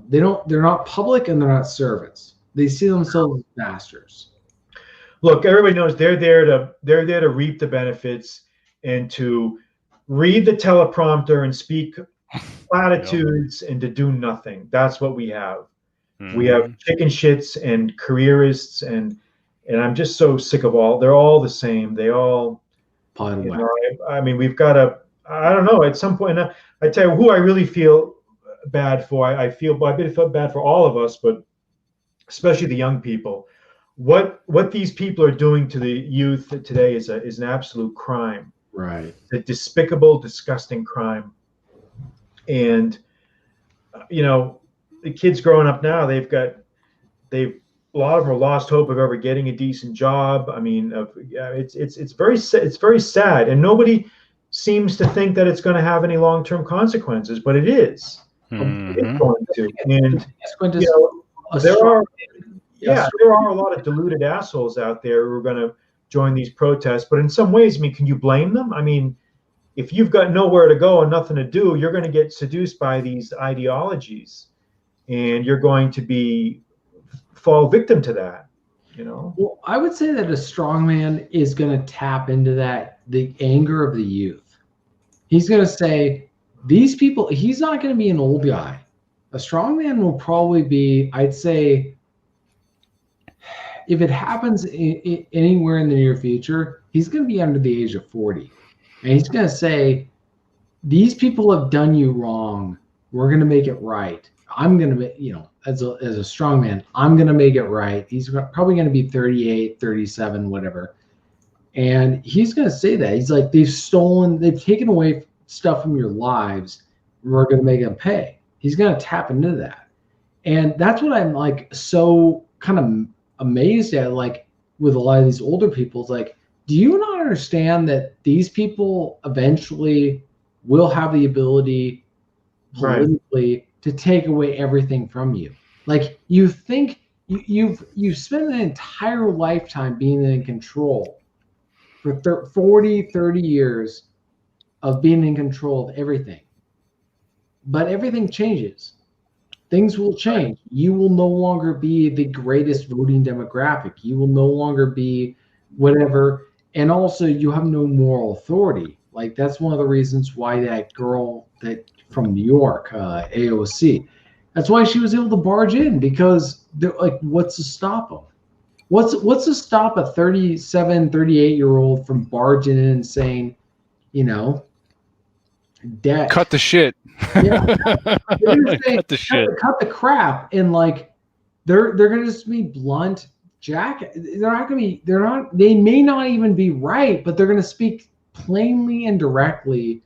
they're not public and they're not servants. They see themselves as masters. Look, everybody knows they're there to reap the benefits and to read the teleprompter and speak platitudes and to do nothing. That's what we have. We have chicken shits and careerists and I'm just so sick of they're all the same. They all, I mean, we've got to, I don't know, at some point, I tell you who I really feel bad for. I feel bad for all of us, but especially the young people. What these people are doing to the youth today is an absolute crime. Right. A despicable, disgusting crime. And the kids growing up now, a lot of them are lost hope of ever getting a decent job. I mean, it's very sad, and nobody seems to think that it's going to have any long-term consequences, but it is. It's going to. And there are a lot of deluded assholes out there who are going to join these protests. But in some ways, I mean, can you blame them? I mean, if you've got nowhere to go and nothing to do, you're going to get seduced by these ideologies, and you're going to fall victim to that. Well, I would say that a strongman is going to tap into the anger of the youth. He's going to say, these people, he's not going to be an old guy. A strongman will probably be, I'd say, if it happens anywhere in the near future, he's going to be under the age of 40. And he's going to say, these people have done you wrong. We're going to make it right. I'm going to, as a strong man, I'm going to make it right. He's probably going to be 38, 37, whatever. And he's going to say that. He's like, they've taken away stuff from your lives. We're going to make them pay. He's going to tap into that. And that's what I'm like so kind of amazed at, like with a lot of these older people. It's like, do you not understand that these people eventually will have the ability politically to take away everything from you? Like, you think you've spent an entire lifetime being in control for 40, 30 years of being in control of everything. But everything changes. Things will change. You will no longer be the greatest voting demographic. You will no longer be whatever. And also, you have no moral authority. Like, that's one of the reasons why that girl from New York, AOC, that's why she was able to barge in, because they're like, what's to stop them? What's to stop a 37, 38-year-old from barging in and saying, debt. Cut the shit. Yeah. Cut the shit. Cut the crap. And like, they're going to just be blunt. They may not even be right, but they're going to speak plainly and directly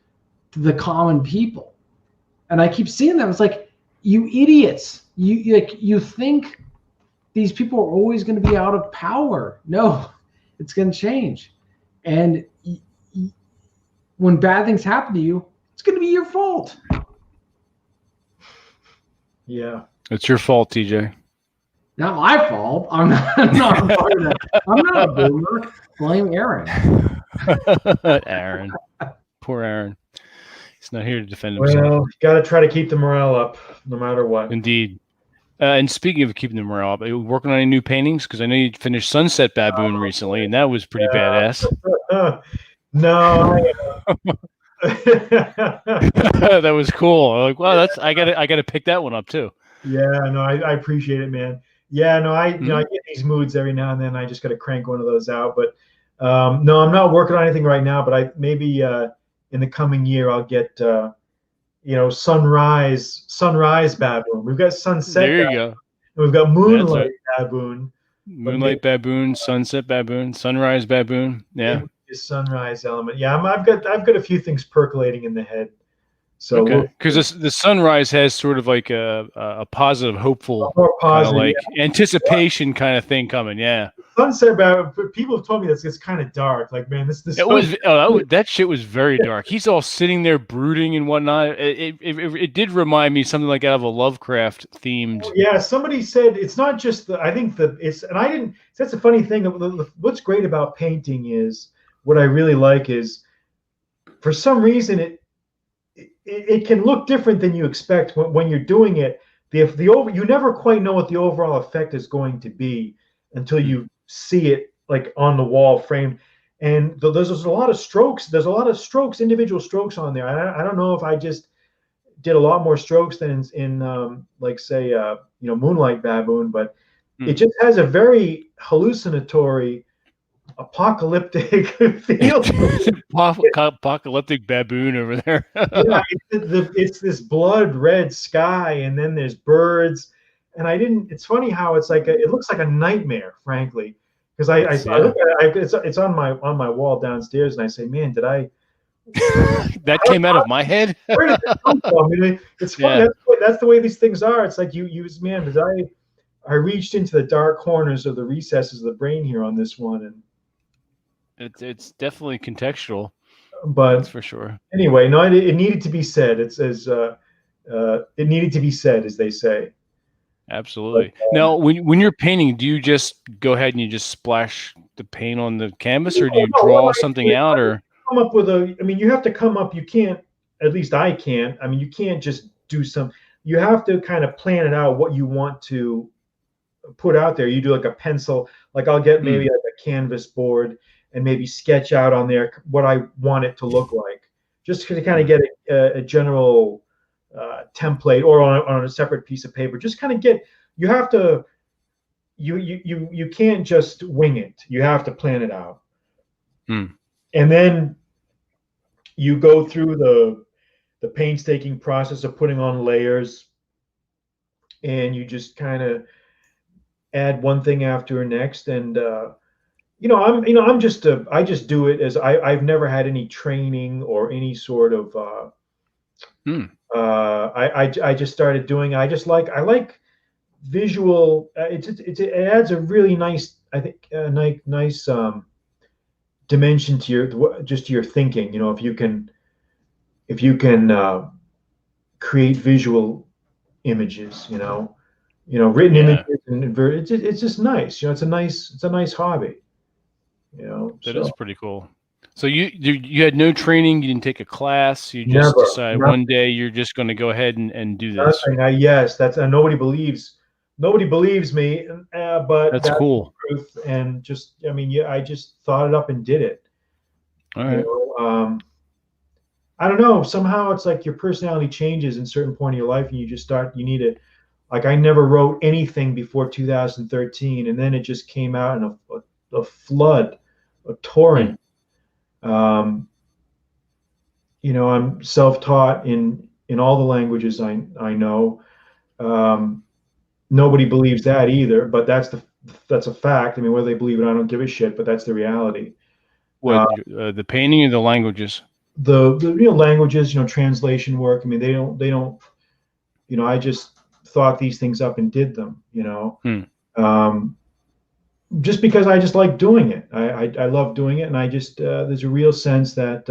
to the common people. And I keep seeing that. It's like, you idiots. You think these people are always going to be out of power. No, it's going to change. And when bad things happen to you, it's going to be your fault. Yeah. It's your fault, TJ. Not my fault. I'm not part of that. I'm not a boomer. Blame Aaron. Aaron. Poor Aaron. He's not here to defend himself. Well, got to try to keep the morale up no matter what. Indeed. And speaking of keeping the morale up, are you working on any new paintings? Because I know you finished Sunset Baboon recently, and that was pretty badass. No. That was cool. I'm like, wow, I gotta pick that one up too. Yeah, no, I appreciate it, man. Yeah, no, I get these moods every now and then. I just got to crank one of those out. But no, I'm not working on anything right now. But I maybe in the coming year I'll get sunrise baboon. We've got sunset. There you baboon, go. and we've got moonlight baboon. Moonlight baboon, sunset baboon, sunrise baboon. Yeah. The sunrise element. Yeah, I've got a few things percolating in the head. So because the sunrise has sort of like a positive, hopeful, positive, like anticipation kind of thing coming. Yeah. Sunset baboon. People have told me it's kind of dark. Like, man, this. That shit was very dark. He's all sitting there brooding and whatnot. It did remind me something like out of a Lovecraft themed. Yeah, somebody said it's not just I think it's, and I didn't. That's a funny thing. What's great about painting is what I really like is, for some reason, it can look different than you expect when you're doing it. You never quite know what the overall effect is going to be until you see it like on the wall framed. And there's a lot of strokes. There's a lot of strokes, individual strokes on there. I don't know if I just did a lot more strokes than in like say Moonlight Baboon, but it just has a very hallucinatory, apocalyptic feel. Apocalyptic baboon over there. Yeah, it's this blood red sky, and then there's birds. And it's funny how it's like it looks like a nightmare, frankly, because I look at it, it's on my wall downstairs, and I say, man, did I? That came out of my head. Where did that come from? I mean, it's funny. Yeah. That's the way these things are. It's like man, did I reached into the dark corners of the recesses of the brain here on this one, and it's definitely contextual. But that's for sure. Anyway, no, it needed to be said. It needed to be said, as they say. Absolutely. But, now, when you're painting, do you just go ahead and you just splash the paint on the canvas, or do you draw something out, or come up with you have to come up. You can't. At least I can't. I mean, you can't just do some. You have to kind of plan it out what you want to put out there. You do like a pencil. Like I'll get maybe like a canvas board and maybe sketch out on there what I want it to look like, just to kind of get a general template, or on a separate piece of paper. Just kind of get. You have to. You can't just wing it. You have to plan it out. And then you go through the painstaking process of putting on layers, and you just kind of add one thing after the next. And I just do it as I've never had any training or any sort of I just started doing. I like visual. It adds a really nice, I think, nice dimension to your thinking. If you can create visual images, written images, and it's just nice. It's a nice hobby. That is pretty cool. So you had no training. You didn't take a class. You just decided one day you're just going to go ahead and do this. Yes, that's nobody believes me, but that's cool. The truth. And I just thought it up and did it. All right. I don't know. Somehow it's like your personality changes in a certain point in your life, and you need it. Like I never wrote anything before 2013, and then it just came out in a flood, a torrent. I'm self-taught in all the languages I know. Nobody believes that either, but that's a fact. I mean, whether they believe it, I don't give a shit. But that's the reality. What the painting or the languages? The languages, translation work. I mean, they don't. I just thought these things up and did them. Just because I just like doing it. I love doing it, and I just there's a real sense that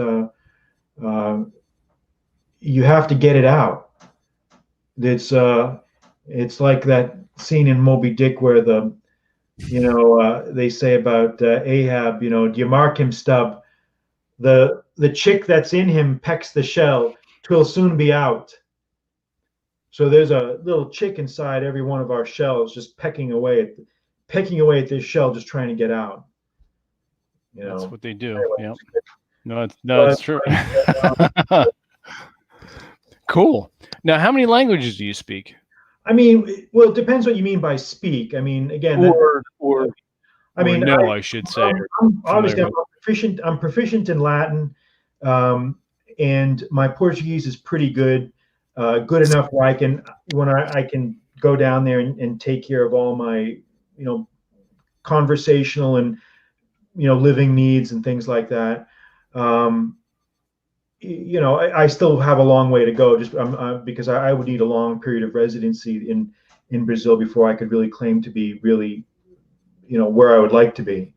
you have to get it out. It's like that scene in Moby Dick where they say about Ahab, do you mark him, Stubb? The chick that's in him pecks the shell. 'Twill soon be out. So there's a little chick inside every one of our shells, just pecking away at this shell, just trying to get out. That's what they do. Anyway, yeah. No, it's true. Cool. Now, how many languages do you speak? I mean, well, it depends what you mean by speak. I mean, again, I should say. I'm proficient in Latin, and my Portuguese is pretty good. Good enough where I can go down there and take care of all my conversational and living needs and things like that. I still have a long way to go, just because I would need a long period of residency in Brazil before I could really claim to be really where I would like to be.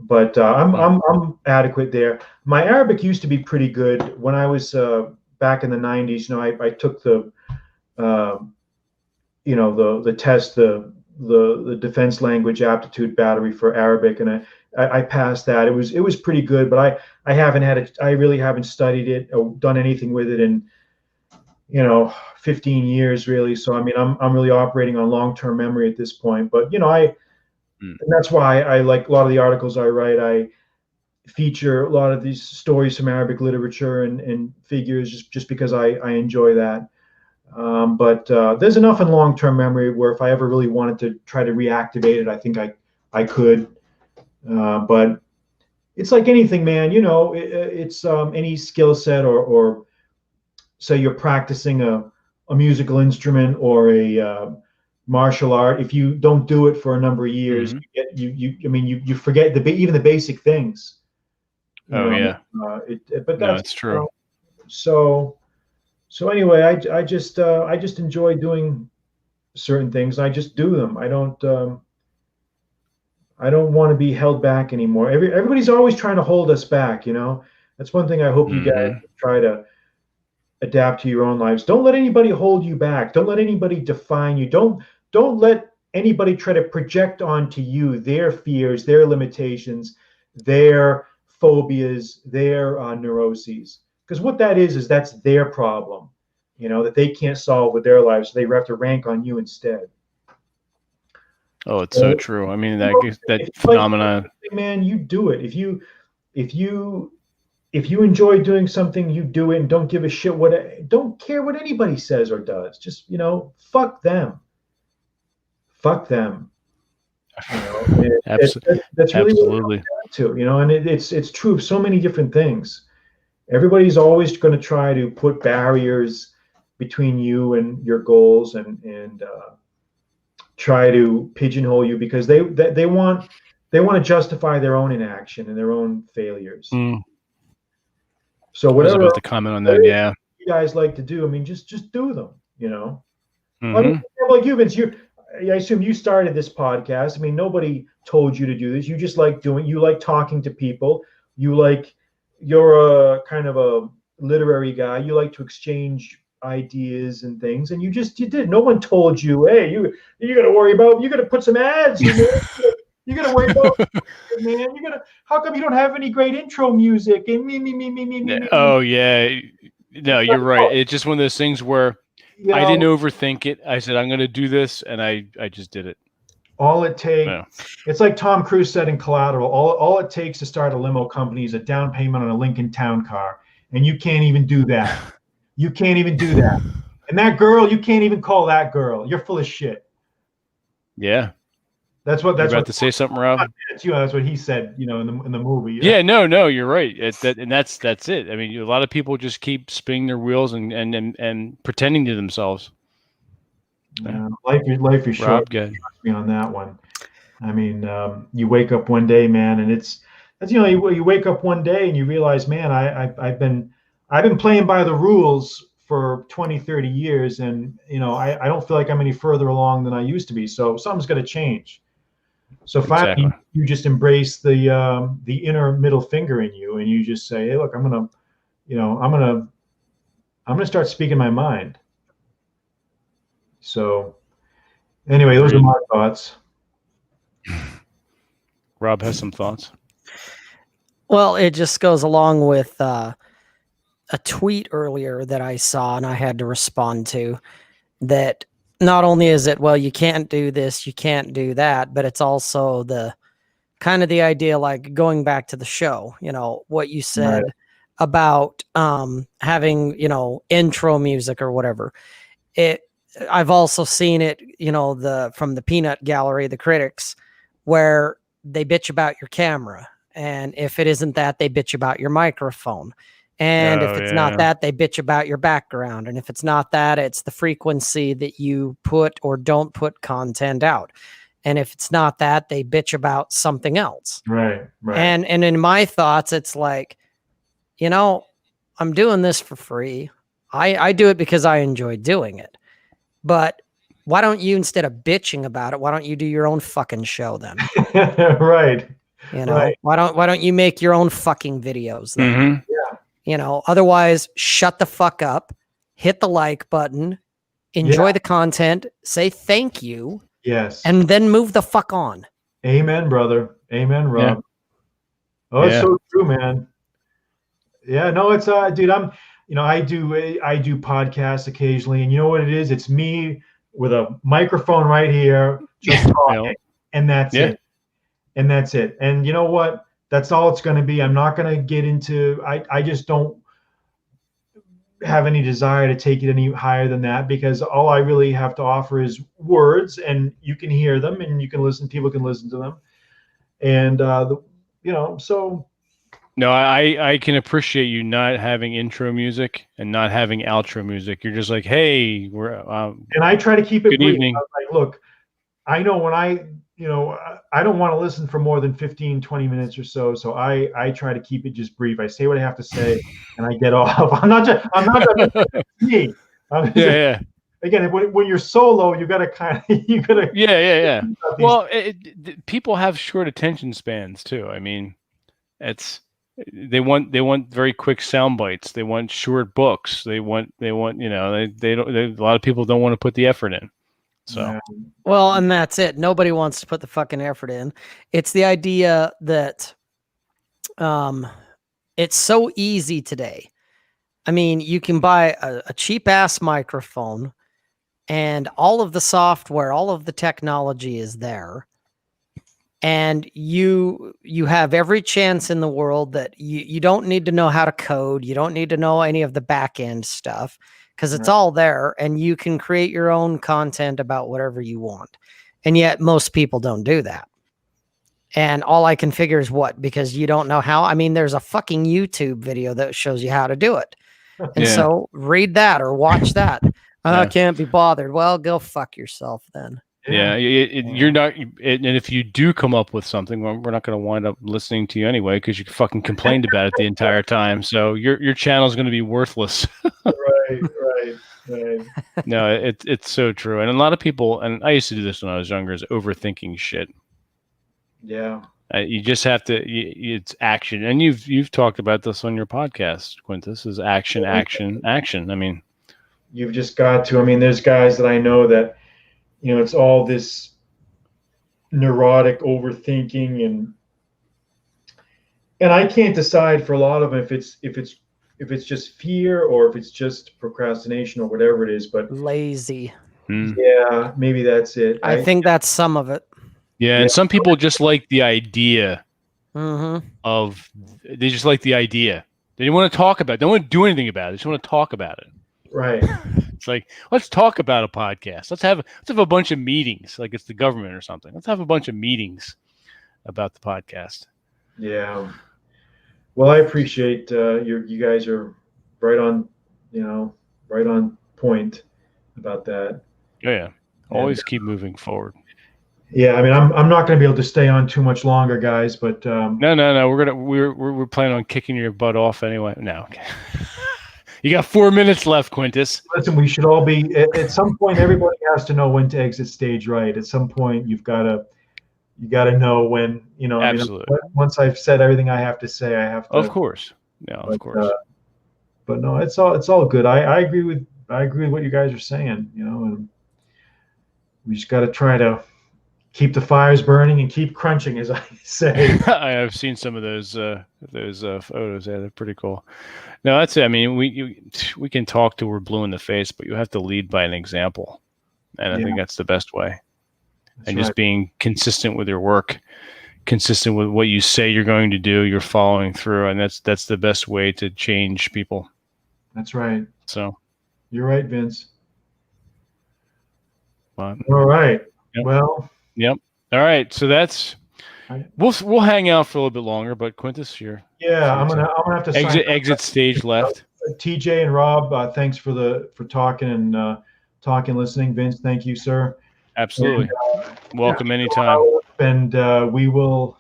But I'm adequate there. My Arabic used to be pretty good when I was back in the 90s. I took the test, the the defense language aptitude battery for Arabic, and I passed that. It was pretty good, but I really haven't studied it or done anything with it in 15 years really. So I mean, I'm really operating on long-term memory at this point. But and that's why I like a lot of the articles I write. I feature a lot of these stories from Arabic literature and figures just because I enjoy that. But there's enough in long-term memory where if I ever really wanted to try to reactivate it, I think I could. But it's like anything, man. It's any skill set or say you're practicing a musical instrument or a martial art. If you don't do it for a number of years, you forget even the basic things. Yeah. But that's true. So anyway, I just enjoy doing certain things. I just do them. I don't want to be held back anymore. Everybody's always trying to hold us back. That's one thing I hope you guys try to adapt to your own lives. Don't let anybody hold you back. Don't let anybody define you. Don't let anybody try to project onto you their fears, their limitations, their phobias, their neuroses. Because what that is that's their problem, that they can't solve with their lives. So they have to rank on you instead. Oh, it's so true. I mean, that phenomenon. Man, you do it. If you enjoy doing something, you do it and don't give a shit don't care what anybody says or does. Just, fuck them. Fuck them. That's really absolutely what to, and it's true of so many different things. Everybody's always going to try to put barriers between you and your goals and try to pigeonhole you because they want to justify their own inaction and their own failures. So whatever I was about to comment on that, yeah. You guys like to do, I mean, just do them, I mean, like you, Vince, I assume you started this podcast. I mean, nobody told you to do this. You just like you like talking to people. You're a kind of a literary guy. You like to exchange ideas and things, and you did. No one told you, hey, you got to put some ads. You got to worry about, man. How come you don't have any great intro music? And me. Oh yeah, no, you're right. It's just one of those things where I didn't overthink it. I said I'm going to do this, and I just did it. All it takes, It's like Tom Cruise said in Collateral. All it takes to start a limo company is a down payment on a Lincoln Town Car, and you can't even do that. You can't even do that. And that girl, you can't even call that girl. You're full of shit. Yeah. That's about to say something, Rob. That's what he said, in the movie. Yeah, no, you're right. That's it. I mean, a lot of people just keep spinning their wheels and pretending to themselves. Life is short. Rob, good. Me on that one. I mean, you wake up one day, man, and you wake up one day and you realize, man, I've been playing by the rules for 20, 30 years, and I don't feel like I'm any further along than I used to be. So something's got to change. So finally, you just embrace the inner middle finger in you, and you just say, "Hey, look, I'm gonna start speaking my mind." So, anyway, those are my thoughts. Rob has some thoughts. Well, it just goes along with a tweet earlier that I saw and I had to respond to. That not only is it, well, you can't do this, you can't do that, but it's also the kind of the idea, like going back to the show, what you said about having, intro music or whatever. I've also seen it, from the peanut gallery, the critics, where they bitch about your camera. And if it isn't that, they bitch about your microphone. And if it's not that, they bitch about your background. And if it's not that, it's the frequency that you put or don't put content out. And if it's not that, they bitch about something else. Right. And in my thoughts, it's like, I'm doing this for free. I do it because I enjoy doing it. But why don't you, instead of bitching about it, why don't you do your own fucking show then? Right. Why don't you make your own fucking videos then? Mm-hmm. Otherwise, shut the fuck up, hit the like button, enjoy the content, say thank you, Yes. and then move the fuck on. Amen, brother. Amen, Rob. Yeah. Oh, it's Yeah. so true, man. Yeah, no, it's dude, I do podcasts occasionally, and you know what it is? It's me with a microphone right here, just talking, and that's Yeah. it. And that's it. And you know what? That's all it's going to be. I'm not going to get into. I just don't have any desire to take it any higher than that, because all I really have to offer is words, and you can hear them, and you can listen. People can listen to them, and so. No, I can appreciate you not having intro music and not having outro music. You're just like, hey, we're and I try to keep it good brief. evening. Like, look, I know when I don't want to listen for more than 15, 20 minutes or so. So I try to keep it just brief. I say what I have to say and I get off. I'm not me. Yeah. Again, when you're solo, you got to Yeah. Well, people have short attention spans too. I mean, they want very quick sound bites. They want short books. They want they don't. A lot of people don't want to put the effort in. So. Yeah. Well, and that's it. Nobody wants to put the fucking effort in. It's the idea that it's so easy today. I mean, you can buy a cheap ass microphone and all of the software, all of the technology is there. And you have every chance in the world that you don't need to know how to code. You don't need to know any of the back end stuff, because it's all there, and you can create your own content about whatever you want. And yet most people don't do that. And all I can figure is what, because you don't know how. I mean, there's a fucking YouTube video that shows you how to do it. And so read that or watch that. I can't be bothered. Well, go fuck yourself then. Yeah, you're not. And if you do come up with something, well, we're not going to wind up listening to you anyway, because you fucking complained about it the entire time. So your channel is going to be worthless. Right. No, it's so true. And a lot of people, and I used to do this when I was younger, is overthinking shit. Yeah. You just have to. It's action, and you've talked about this on your podcast, Quintus. Is action. I mean, you've just got to. I mean, there's guys that I know that. It's all this neurotic overthinking, and I can't decide for a lot of them if it's just fear or if it's just procrastination or whatever it is. But lazy. Yeah, maybe that's it. I think that's some of it. Yeah, and some people just like the idea of. They just like the idea. They don't want to talk about it. They don't want to do anything about it. They just want to talk about it. Right. It's like, let's talk about a podcast. Let's have a bunch of meetings, like it's the government or something. Let's have a bunch of meetings about the podcast. Yeah. Well, I appreciate you guys are right on point about that. Yeah. Always keep moving forward. Yeah, I mean, I'm not going to be able to stay on too much longer, guys. But no, we're planning on kicking your butt off anyway. No. Okay. You got 4 minutes left, Quintus. Listen, we should all be at some point. Everybody has to know when to exit stage right. At some point, you got to know when. Absolutely. I mean, once I've said everything I have to say, I have to. Of course. No, of course. But no, it's all good. I agree with what you guys are saying. And we just got to try to keep the fires burning and keep crunching, as I say. I have seen some of those photos. Yeah, they're pretty cool. No, that's it. I mean, we can talk till we're blue in the face, but you have to lead by an example, and I think that's the best way. That's just being consistent with your work, consistent with what you say you're going to do, you're following through, and that's the best way to change people. That's right. So, you're right, Vince. But, all right. Yep. Well. Yep. All right. So that's. We'll hang out for a little bit longer, but Quintus, I'm gonna have to exit stage left. TJ and Rob, thanks for talking and listening. Vince, thank you, sir. Absolutely. Welcome anytime. And we'll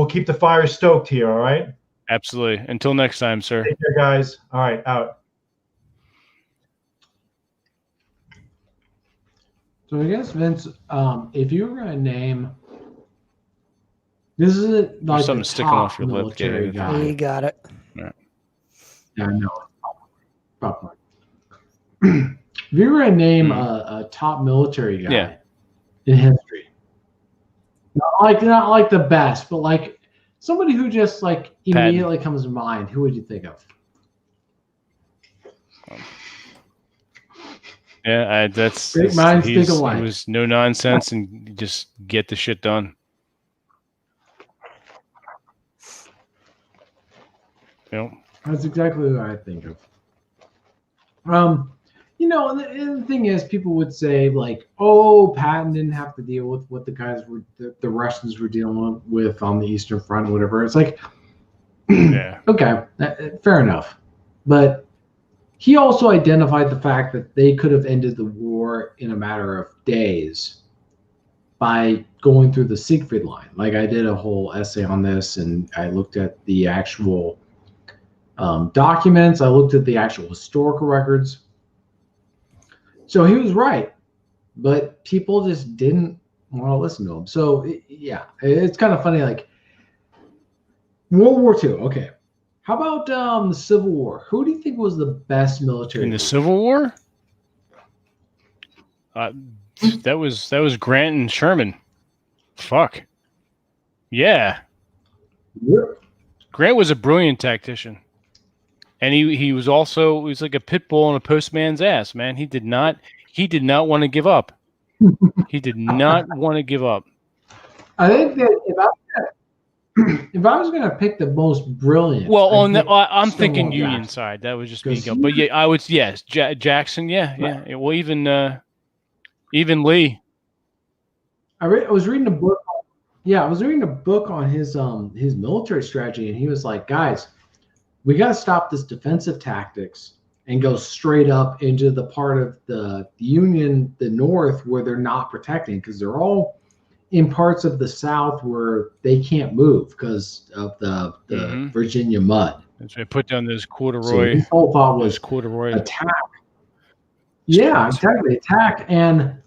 keep the fire stoked here. All right. Absolutely. Until next time, sir. Take care, guys. All right. Out. So I guess, Vince, if you were going to name, this isn't like something the sticking top off your lip. military guy. You got it. Yeah, I know. Probably. If you were to name a top military guy, in history. Not like the best, but like somebody who just like immediately comes to mind. Who would you think of? Yeah, that's Great minds think he alike. was no nonsense and just get the shit done. Yep. That's exactly what I think of. You know, and the thing is, people would say like, "Oh, Patton didn't have to deal with what the guys were, the Russians were dealing with on the Eastern Front, or whatever." It's like, Yeah. Okay, fair enough, but he also identified the fact that they could have ended the war in a matter of days by going through the Siegfried line. Like I did a whole essay on this, and I looked at the actual documents. I looked at the actual historical records. So he was right, but people just didn't want to listen to him. So yeah, it's kind of funny. Like World War II. Okay, how about the Civil War? Who do you think was the best military In the leader? Civil War? That was Grant and Sherman. Fuck. Yeah. Yep. Grant was a brilliant tactician. And he was like a pit bull on a postman's ass, man. He did not want to give up. He did not want to give up. I think that if I was going to pick the most brilliant, Well, I'd on the pick I'm thinking Stonewall Union Jackson. side. That was just Because me. But yeah, I would Jackson. Yeah. Well, even Lee. I was reading a book. Yeah, I was reading a book on his military strategy, and he was like, "Guys, we got to stop this defensive tactics and go straight up into the part of the Union, the North, where they're not protecting, because they're all in parts of the South where they can't move because of the Virginia mud." So they put down those So corduroy. his whole thought was corduroy attack. Yeah, exactly, attack. And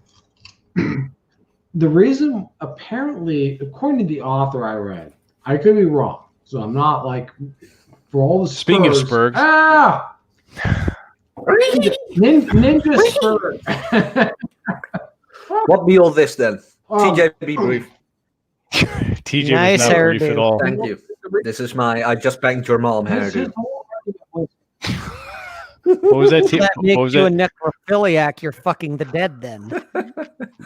the reason, apparently, according to the author I read, I could be wrong, so I'm not like, for all the Spurs. Speaking of Spurs. Ninja Spurs. What be all this then? Oh. TJ, be brief. TJ Nice was not brief hairdo. at all. Thank you. This is my I just banged your mom His hairdo. whole argument was, What was that? That What makes was you a that? necrophiliac. You're fucking the dead then.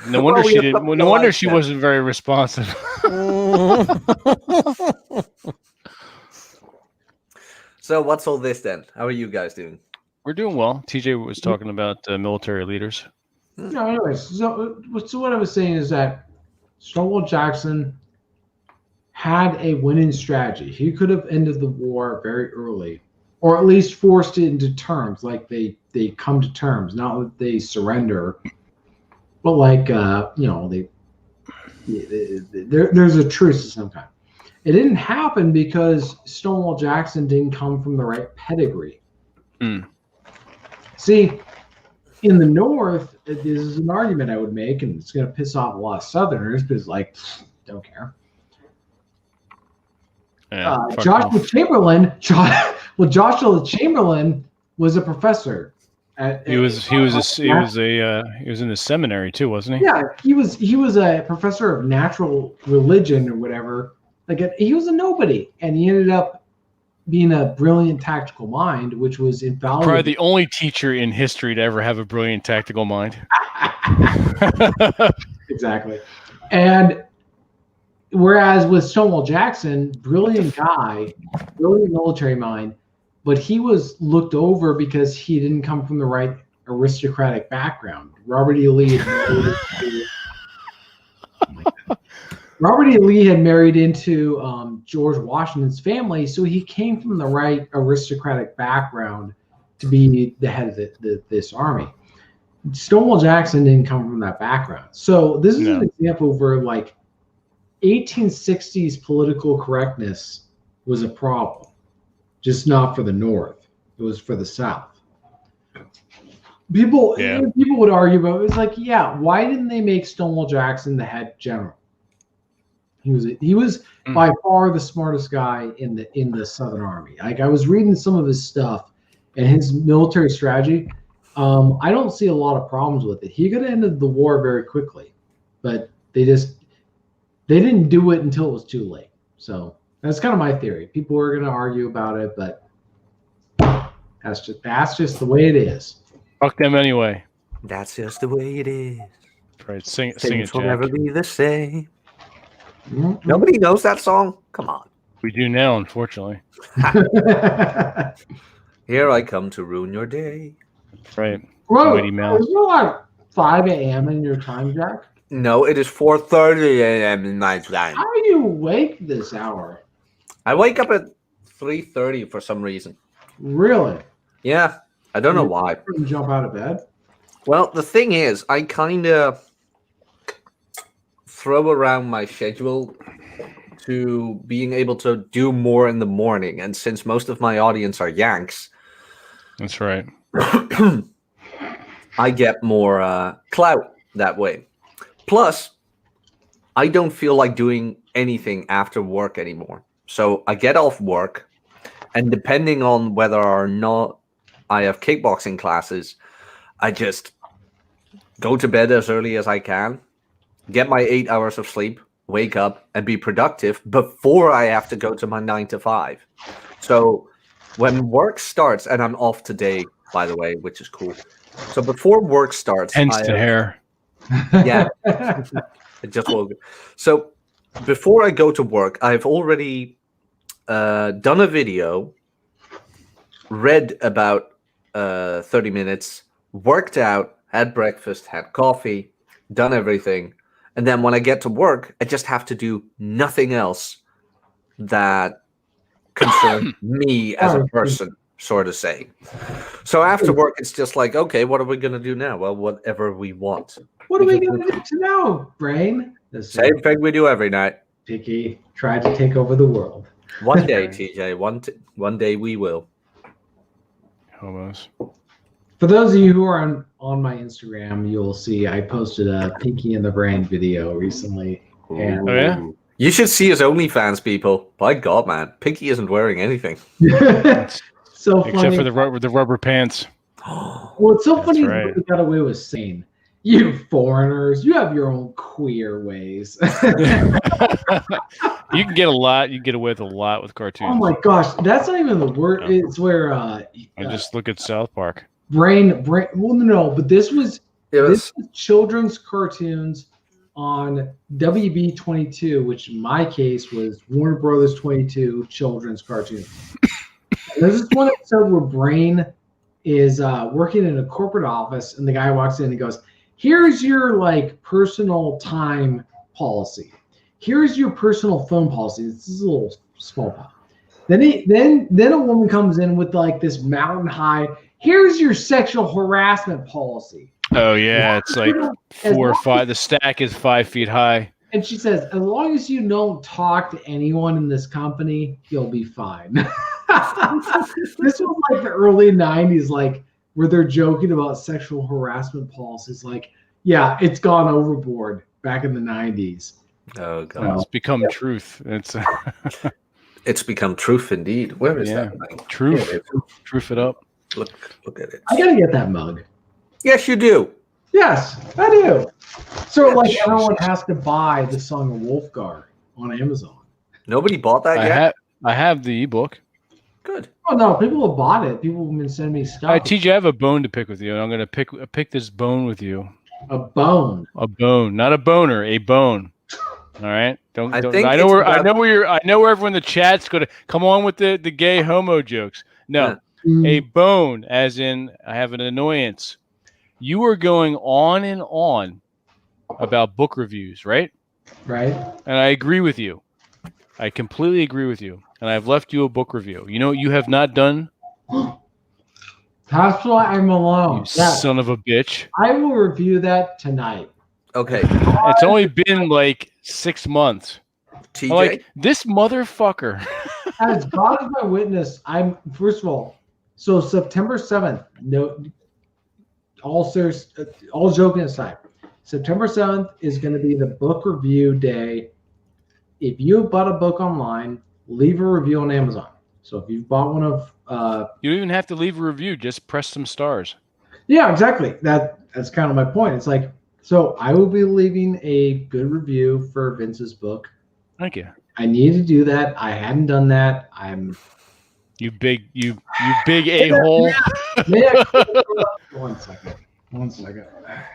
No wonder Well, we she have did. something No to wonder like she then. wasn't very responsive. So what's all this then? How are you guys doing? We're doing well. TJ was talking about military leaders. no, anyways, so what I was saying is that Stonewall Jackson had a winning strategy. He could have ended the war very early, or at least forced it into terms, like they come to terms, not that they surrender, but like there's a truce of some kind. It didn't happen because Stonewall Jackson didn't come from the right pedigree. Mm. See, in the North, this is an argument I would make, and it's going to piss off a lot of Southerners because, like, don't care. Yeah, fuck Joshua off. Chamberlain. Joshua Chamberlain was a professor. He was in the seminary too, wasn't he? Yeah, he was a professor of natural religion or whatever. Like he was a nobody, and he ended up being a brilliant tactical mind, which was invaluable. Probably the only teacher in history to ever have a brilliant tactical mind. Exactly. And whereas with Stonewall Jackson, brilliant guy, brilliant military mind, but he was looked over because he didn't come from the right aristocratic background. Robert E. Lee had married into George Washington's family, so he came from the right aristocratic background to be the head of this army. Stonewall Jackson didn't come from that background. So this is an example where, like, 1860s political correctness was a problem, just not for the North. It was for the South. People would argue about it. It's like, yeah, why didn't they make Stonewall Jackson the head general? He was by far the smartest guy in the Southern Army. Like, I was reading some of his stuff and his military strategy. I don't see a lot of problems with it. He could have ended the war very quickly. but they didn't do it until it was too late. So that's kind of my theory. People are going to argue about it, but that's just the way it is. Fuck them anyway. That's just the way it is. Right, sing it, Things will Jack. never be the same. Mhm. Nobody knows that song? Come on. We do now, unfortunately. Here I come to ruin your day. Right. Bro, Mighty Mouse. is it like 5 a.m. in your time, Jack? No, it is 4:30 a.m. in my time. How are you awake this hour? I wake up at 3:30 for some reason. Really? Yeah, I don't know why. You jump out of bed? Well, the thing is, I kind of throw around my schedule to being able to do more in the morning. And since most of my audience are Yanks, That's right. I get more clout that way. Plus, I don't feel like doing anything after work anymore. So I get off work, and depending on whether or not I have kickboxing classes, I just go to bed as early as I can, get my 8 hours of sleep, wake up, and be productive before I have to go to my 9 to 5. So when work starts, and I'm off today, by the way, which is cool. So before work starts, Hence the hair. Yeah, I just woke up. So before I go to work, I've already done a video, read about 30 minutes, worked out, had breakfast, had coffee, done everything. And then when I get to work, I just have to do nothing else that concerns me as a person, sort of saying. So after work, it's just like, okay, what are we going to do now? Well, whatever we want. What are we going to do now, brain? Same thing we do every night. Picky tried to take over the world. One day, TJ, one day we will. Almost. For those of you who are on my Instagram, you'll see I posted a Pinky and the Brain video recently. And Oh, yeah? You should see his OnlyFans, people. By God, man, Pinky isn't wearing anything. so funny. Except for the rubber pants. Well, it's so That's funny right. that we got away with saying, you foreigners, you have your own queer ways. You can get a lot. You can get away with a lot with cartoons. Oh my gosh, that's not even the word. Yeah. It's where I just look at South Park. brain. Well, no, but this was Yes. children's cartoons on WB22, which in my case was Warner Brothers 22 children's cartoons. There's this one episode where Brain is working in a corporate office, and the guy walks in and goes, "Here's your like personal time policy. Here's your personal phone policy." This is a little small pal. Then a woman comes in with like this mountain high. Here's your sexual harassment policy. Oh yeah, it's like 4 or 5. The stack is 5 feet high. And she says, as long as you don't talk to anyone in this company, you'll be fine. This was like the early 90s, like where they're joking about sexual harassment policies. Like, yeah, it's gone overboard back in the 90s. Oh God, It's become truth. It's it's become truth indeed. Where is Yeah. that thing? truth. Here it is. Truth it up. Look at it. I gotta get that mug. Yes, you do. Yes, I do. So Yeah, like Jesus. everyone has to buy the Song of Wolfgar on Amazon. Nobody bought that yet. I have the ebook. Good. Oh no, people have bought it. People have been sending me stuff. All right, TJ, I have a bone to pick with you, and I'm going to pick this bone with you. A bone. A bone, not a boner, a bone. All right. I Don't. think I know it's where. about- I know where you're. I know where everyone in the chat's going to come on with the gay homo jokes. No, a bone, as in I have an annoyance. You were going on and on about book reviews, right? Right. And I agree with you. I completely agree with you. And I've left you a book review. You know what you have not done? That's why I'm alone. You Yeah, son of a bitch. I will review that tonight. Okay, It's only been like 6 months. TJ. I'm like, this motherfucker. As God is my witness, I'm first of all. So September 7th. No, all serious, all joking aside, September 7th is going to be the book review day. If you have bought a book online, leave a review on Amazon. So if you've bought one of, You don't even have to leave a review. Just press some stars. yeah, exactly. That's kind of my point. It's like So I will be leaving a good review for Vince's book. Thank you. I need to do that. I hadn't done that. I'm You big a-hole. One second.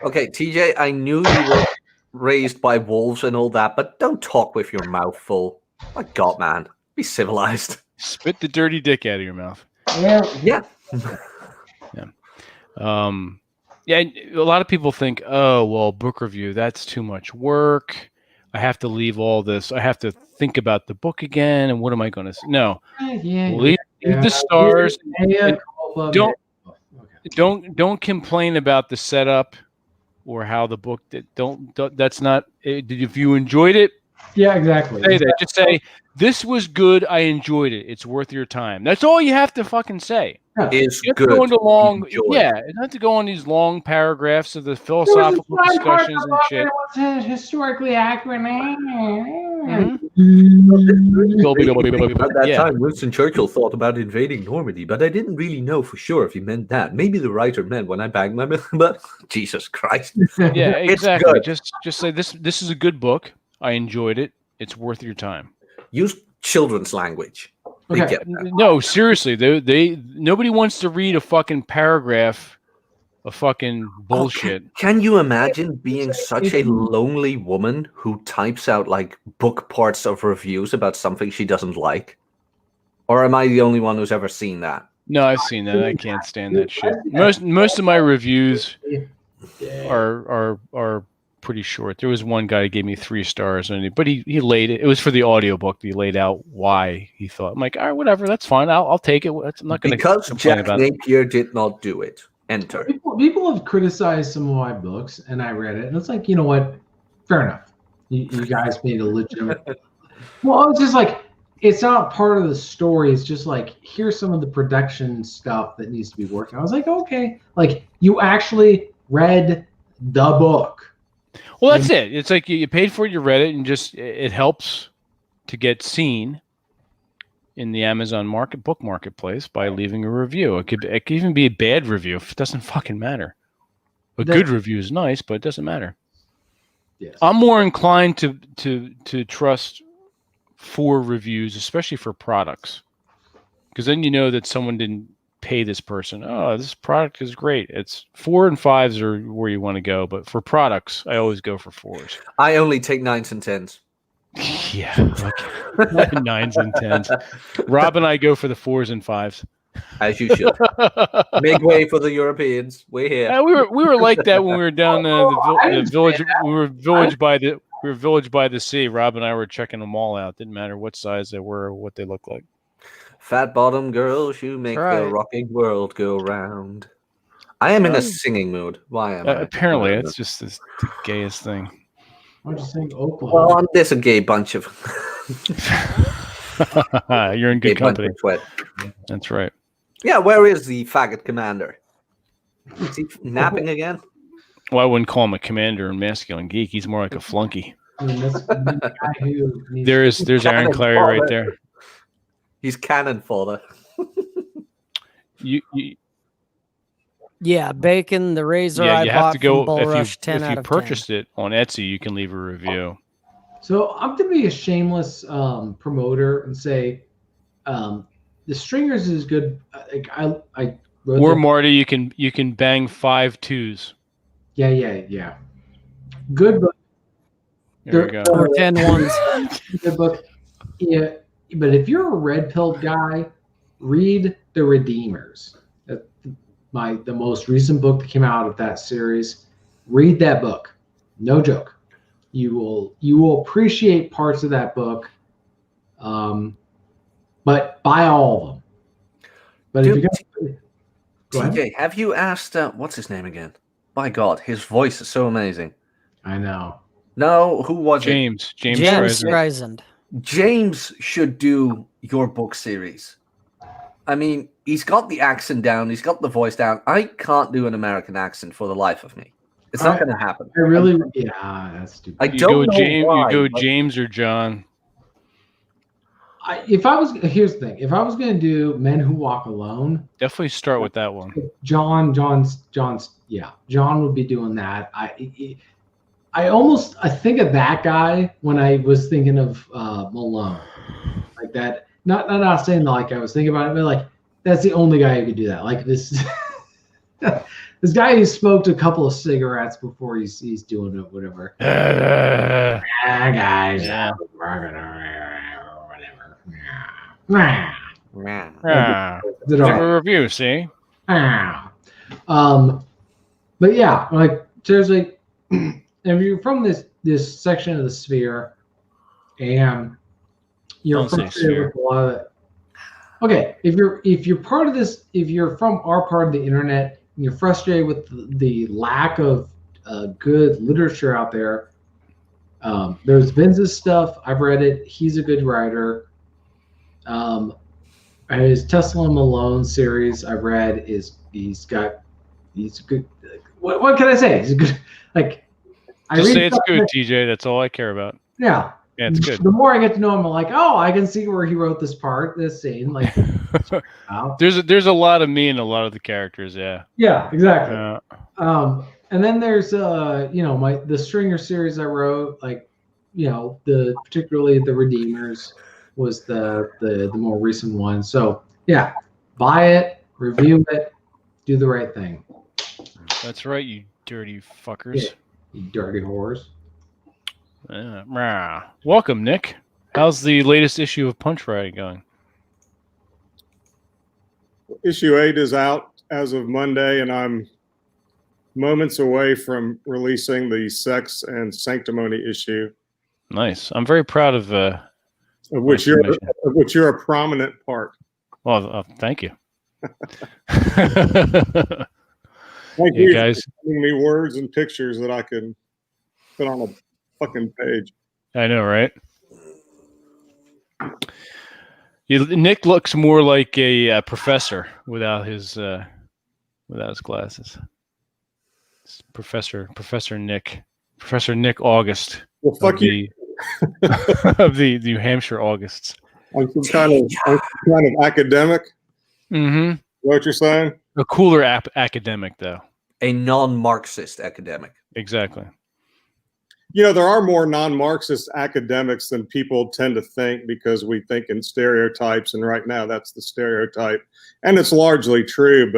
Okay, TJ, I knew you were raised by wolves and all that, but don't talk with your mouth full. My God, man. Be civilized. Spit the dirty dick out of your mouth. Yeah. Yeah, a lot of people think, oh, well, book review, that's too much work. I have to leave all this. I have to think about the book again, and what am I going to say? No. Leave the stars. Don't complain about the setup or how the book that's not, if you enjoyed it, yeah, exactly. Say that. Just say, this was good. I enjoyed it. It's worth your time. That's all you have to fucking say. Is you have good. To go into long, yeah, you have to go on these long paragraphs of the philosophical discussions and shit. Historically accurate. At that time, Winston Churchill thought about invading Normandy, but I didn't really know for sure if he meant that. Maybe the writer meant when I banged my but Jesus Christ. Yeah, exactly. Just say this is a good book. I enjoyed it. It's worth your time. Use children's language. Okay. No, seriously, nobody wants to read a fucking paragraph of fucking bullshit. Can you imagine being such a lonely woman who types out like book parts of reviews about something she doesn't like? Or am I the only one who's ever seen that? No, I've seen that. I can't stand that shit. Most of my reviews are pretty short. There was one guy who gave me 3 stars, but he laid it. It was for the audiobook. He laid out why he thought. I'm like, all right, whatever, that's fine. I'll take it. I'm not going to because Jack Napier did not do it. Enter. People have criticized some of my books, and I read it, and it's like, you know what? Fair enough. You guys made a legitimate. Well, it's just like, it's not part of the story. It's just like, here's some of the production stuff that needs to be worked on. I was like, okay, like you actually read the book. Well, that's it. It's like you paid for it, you read it, and just it helps to get seen in the Amazon book marketplace by leaving a review. It could even be a bad review. It doesn't fucking matter. A good review is nice, but it doesn't matter. Yes. I'm more inclined to trust 4 reviews, especially for products, because then you know that someone didn't pay this person. Oh, this product is great. It's 4 and 5s are where you want to go, but for products, I always go for 4s. I only take 9s and 10s. Yeah, like 9s and 10s. Rob and I go for the 4s and 5s. As you should. Make way for the Europeans. We're here. Yeah, we were like that when we were down the village. We were village by the sea. Rob and I were checking them all out. Didn't matter what size they were or what they looked like. Fat bottom girls, you make the rocking world go round. I am in a singing mood. Why am I? Apparently, it's just the gayest thing. Why don't you sing Oklahoma? Well, there's a gay bunch of. You're in good company. That's right. Yeah, where is the faggot commander? Is he napping again? Well, I wouldn't call him a commander in Masculine Geek. He's more like a flunky. There's Aaron Clary right there. He's cannon fodder. Yeah, Bacon, the razor. Yeah, I you have to go Rush, if you purchased it on Etsy, you can leave a review. So I'm gonna be a shameless promoter and say, the Stringers is good. I wrote or Marty, you can bang 5 2s. Yeah. Good book. There we go. Or 10 1s. Good book. Yeah, but if you're a red-pilled guy, read The Redeemers. The most recent book that came out of that series. Read that book. No joke. You will appreciate parts of that book, but buy all of them. But Dude, if you go TJ, have you asked what's his name again? My God, his voice is so amazing. I know. No, who was James Streisand. James should do your book series. I mean, he's got the accent down. He's got the voice down. I can't do an American accent for the life of me. It's not going to happen. That's stupid. I don't know why, you go James or John. Here's the thing. If I was going to do Men Who Walk Alone, Definitely start with that one. John would be doing that. I think of that guy when I was thinking of Malone, like that. Not saying like I was thinking about it, but like that's the only guy who could do that. Like this, this guy who smoked a couple of cigarettes before he's doing it, whatever. Guys, Yeah. whatever. Give a review, see? But yeah, like seriously, if you're from this section of the sphere and you're Don't say frustrated sphere. with a lot of it. Okay, if you're part of this, if you're from our part of the internet and you're frustrated with the lack of good literature out there, there's Vince's stuff. I've read it. He's a good writer. His Tesla and Malone series I've read he's good. What can I say? He's a good. Like Just say it's good, TJ. That's all I care about. Yeah. Yeah, it's good. The more I get to know him, I'm like, oh, I can see where he wrote this scene. Like, there's a lot of me in a lot of the characters. Yeah. Yeah, exactly. And then there's the Stringer series I wrote, like, particularly the Redeemers was the more recent one. So yeah, buy it, review it, do the right thing. That's right, you dirty fuckers. Yeah, you dirty whores. Welcome, Nick. How's the latest issue of Punch Ride going? Issue 8 is out as of Monday, and I'm moments away from releasing the Sex and Sanctimony issue. Nice. I'm very proud of which you're a prominent part. Well, thank you. Thank you you guys. for giving me words and pictures that I can put on a fucking page. I know, right? Nick looks more like a professor without his glasses. It's Professor Nick August. Well, fuck you. Of the New Hampshire Augusts. I'm some kind of academic. Mm-hmm. What you're saying? A cooler academic, though. A non-Marxist academic. Exactly. There are more non-Marxist academics than people tend to think because we think in stereotypes, and right now that's the stereotype, and it's largely true.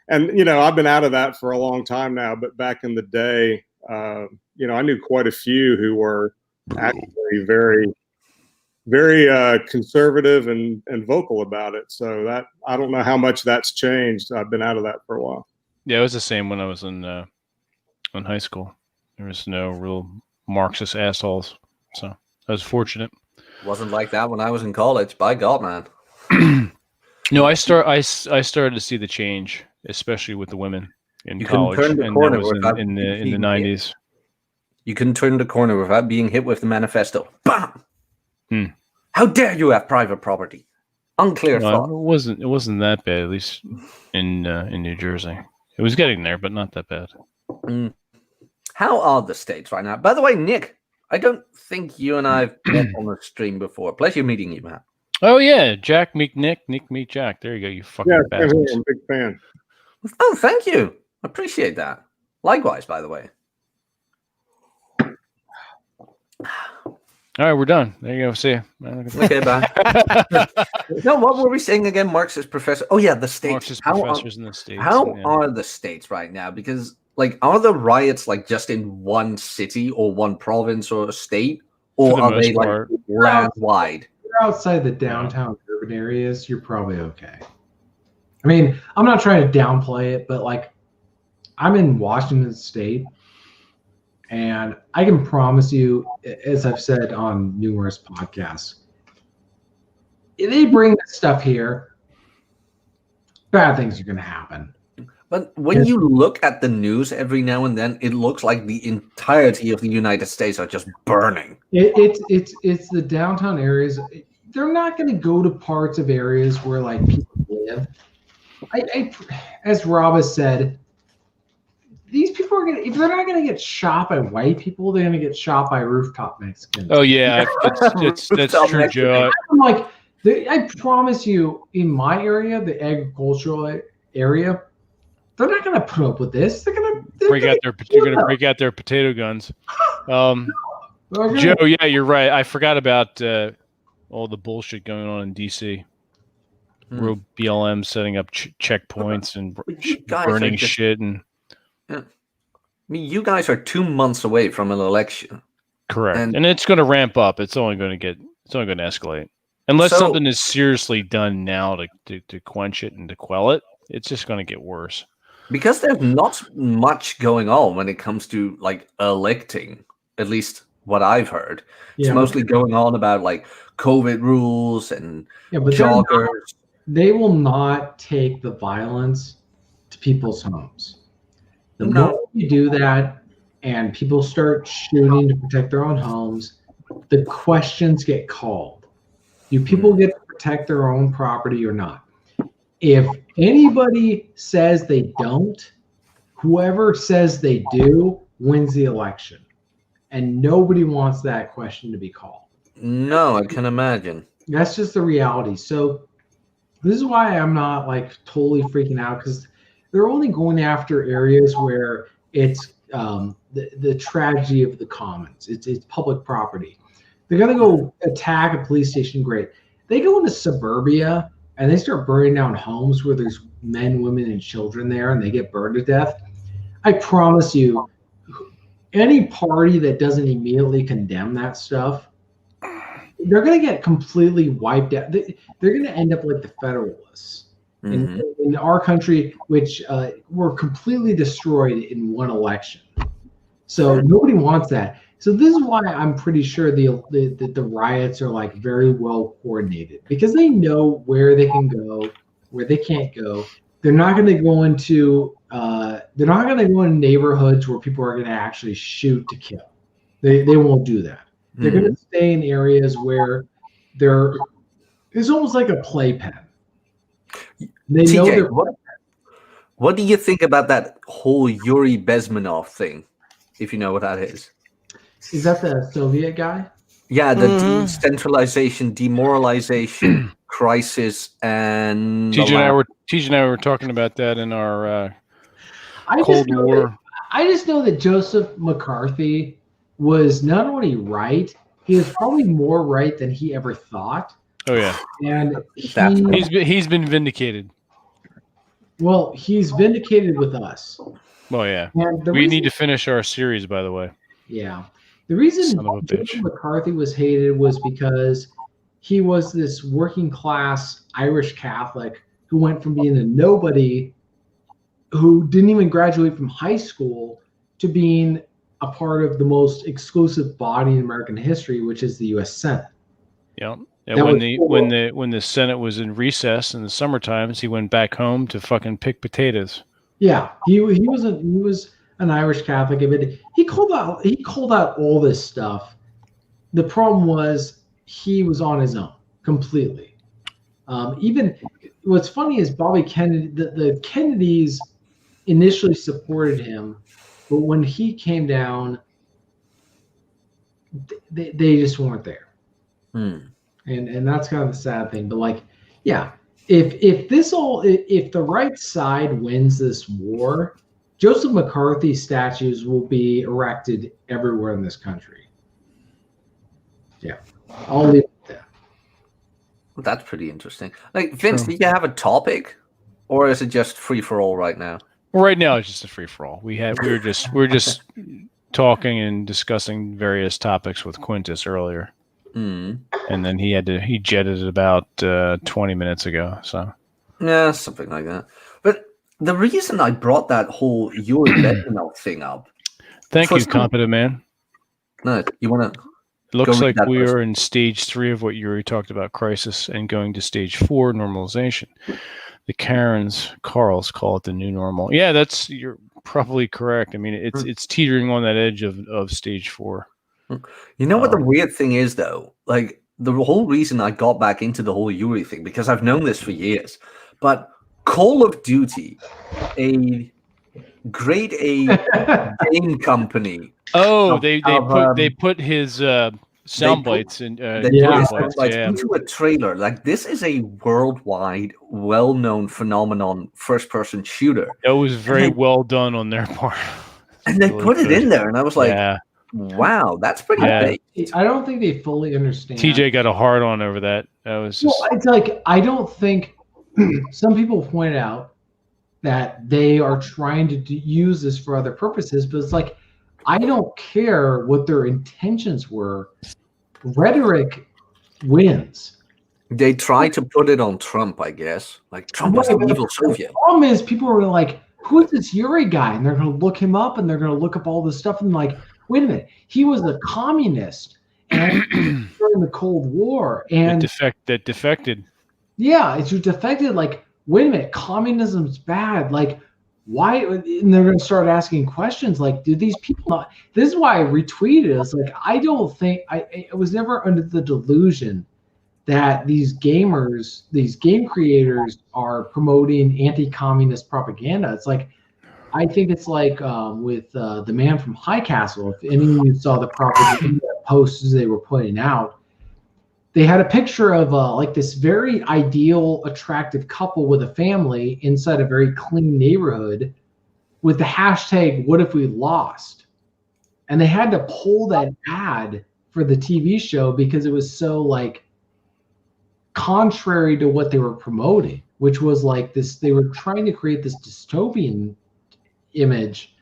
I've been out of that for a long time now. But back in the day, I knew quite a few who were actually very, very conservative and vocal about it. So that I don't know how much that's changed. I've been out of that for a while. Yeah, it was the same when I was in high school. There was no real Marxist assholes, so I was fortunate. Wasn't like that when I was in college. By God, man. No, I started to see the change, especially with the women in college, turn the and corner that was without in the 90s. You couldn't turn the corner without being hit with the manifesto. Bam! How dare you have private property? Unclear thought. It wasn't that bad, at least in New Jersey. It was getting there, but not that bad. How are the states right now? By the way, Nick, I don't think you and I have met on the stream before. Pleasure meeting you, man. Oh yeah, Jack meet Nick, Nick meet Jack. There you go, you fucking bastards. I'm a big fan. Oh, thank you. Appreciate that. Likewise, by the way. All right, we're done. There you go. See you. Okay, bye. No, what were we saying again? Marxist professor. Oh yeah, the states. Marxist professors in the states. How are the states right now? Because are the riots just in one city or one province or a state, or are they land-wide? You're outside the downtown urban areas, you're probably okay. I mean, I'm not trying to downplay it, but I'm in Washington State, and I can promise you, as I've said on numerous podcasts, if they bring this stuff here, bad things are going to happen. But when you look at the news every now and then, it looks like the entirety of the United States are just burning. It's the downtown areas. They're not going to go to parts of areas where people live. As Rob has said, these people are going to, if they're not going to get shot by white people, they're going to get shot by rooftop Mexicans. Oh yeah, that's true, Joe. I promise you, in my area, the agricultural area, they're not going to put up with this. They're break out their potato guns. Okay. Joe, yeah, you're right. I forgot about all the bullshit going on in DC. Real BLM setting up checkpoints and burning shit and. Yeah. I mean, you guys are 2 months away from an election. Correct, and it's going to ramp up. It's only going to escalate unless something is seriously done now to quench it and to quell it. It's just going to get worse because there's not much going on when it comes to like electing. At least what I've heard, it's mostly going on about like COVID rules and joggers. They will not take the violence to people's homes. The more you do that, and people start shooting to protect their own homes, the questions get called. Do people get to protect their own property or not? If anybody says they don't, whoever says they do wins the election. And nobody wants that question to be called. No, I can imagine. That's just the reality. So this is why I'm not like totally freaking out, because they're only going after areas where it's the tragedy of the commons. It's public property. They're gonna go attack a police station. Great. They go into suburbia and they start burning down homes where there's men, women, and children there, and they get burned to death. I promise you, any party that doesn't immediately condemn that stuff, they're gonna get completely wiped out. They're gonna end up like the Federalists. In our country, which were completely destroyed in one election. So nobody wants that. So this is why I'm pretty sure the riots are like very well coordinated, because they know where they can go, where they can't go. They're not going to go into neighborhoods where people are going to actually shoot to kill. They won't do that. They're going to stay in areas where it's almost like a playpen. They TJ, what do you think about that whole Yuri Bezmenov thing, if you know what that is? Is that the Soviet guy? Yeah, the decentralization, demoralization crisis, and TJ and I were talking about that in our Cold War. I just know that Joseph McCarthy was not only right, he was probably more right than he ever thought. Oh yeah, and he's been vindicated. Well, he's vindicated with us. Oh yeah, we need to finish our series, by the way. Yeah, the reason Joseph McCarthy was hated was because he was this working class Irish Catholic who went from being a nobody, who didn't even graduate from high school, to being a part of the most exclusive body in American history, which is the U.S. Senate. Yeah. And when the Senate was in recess in the summer times, he went back home to fucking pick potatoes. Yeah, he was an Irish Catholic. He called out all this stuff. The problem was he was on his own completely. Even what's funny is Bobby Kennedy. The Kennedys initially supported him, but when he came down, they just weren't there. And that's kind of the sad thing. But like, yeah, if the right side wins this war, Joseph McCarthy statues will be erected everywhere in this country. Yeah, I'll leave it at that. Well, that's pretty interesting. Like, Vince, do you have a topic, or is it just free for all right now? Well, right now it's just a free for all. We're just talking and discussing various topics with Quintus earlier. And then he jetted it about 20 minutes ago. So yeah, something like that. But the reason I brought that whole Yuri Bezmenov thing up. Thank you, competent man. No, you want to? Looks like we are in stage 3 of what Yuri talked about, crisis, and going to stage 4, normalization. The Carls call it the new normal. Yeah, you're probably correct. I mean, it's teetering on that edge of stage 4. You know what the weird thing is, though? Like, the whole reason I got back into the whole Yuri thing, because I've known this for years, but Call of Duty, a grade A game company. Oh, they put his sound bites in into a trailer. Like, this is a worldwide, well-known phenomenon, first-person shooter. That was very well done on their part. And they Really put it good. in there, and I was like, Yeah. wow, that's pretty Yeah. big. I don't think they fully understand. TJ got a hard on over that. That was just Well, it's like I don't think some people pointed out that they are trying to use this for other purposes, but it's like I don't care what their intentions were. Rhetoric wins. They tried to put it on Trump, I guess. Like, Trump is Right, the but evil Soviet. The problem is people were like, who is this Yuri guy? And they're going to look him up and they're going to look up all this stuff and like, wait a minute, he was a communist and during the Cold War and that defected. yeah, it's you defected. Like, wait a minute, communism's bad. Like, why? And they're going to start asking questions like, do these people not? This is why I retweeted. It's like I don't think I was never under the delusion that these gamers, these game creators, are promoting anti-communist propaganda. It's like I think it's like with the man from High Castle. If any of you saw the propaganda posts they were putting out, they had a picture of like this very ideal, attractive couple with a family inside a very clean neighborhood with the hashtag, what if we lost? And they had to pull that ad for the TV show because it was so like contrary to what they were promoting, which was like this, they were trying to create this dystopian image,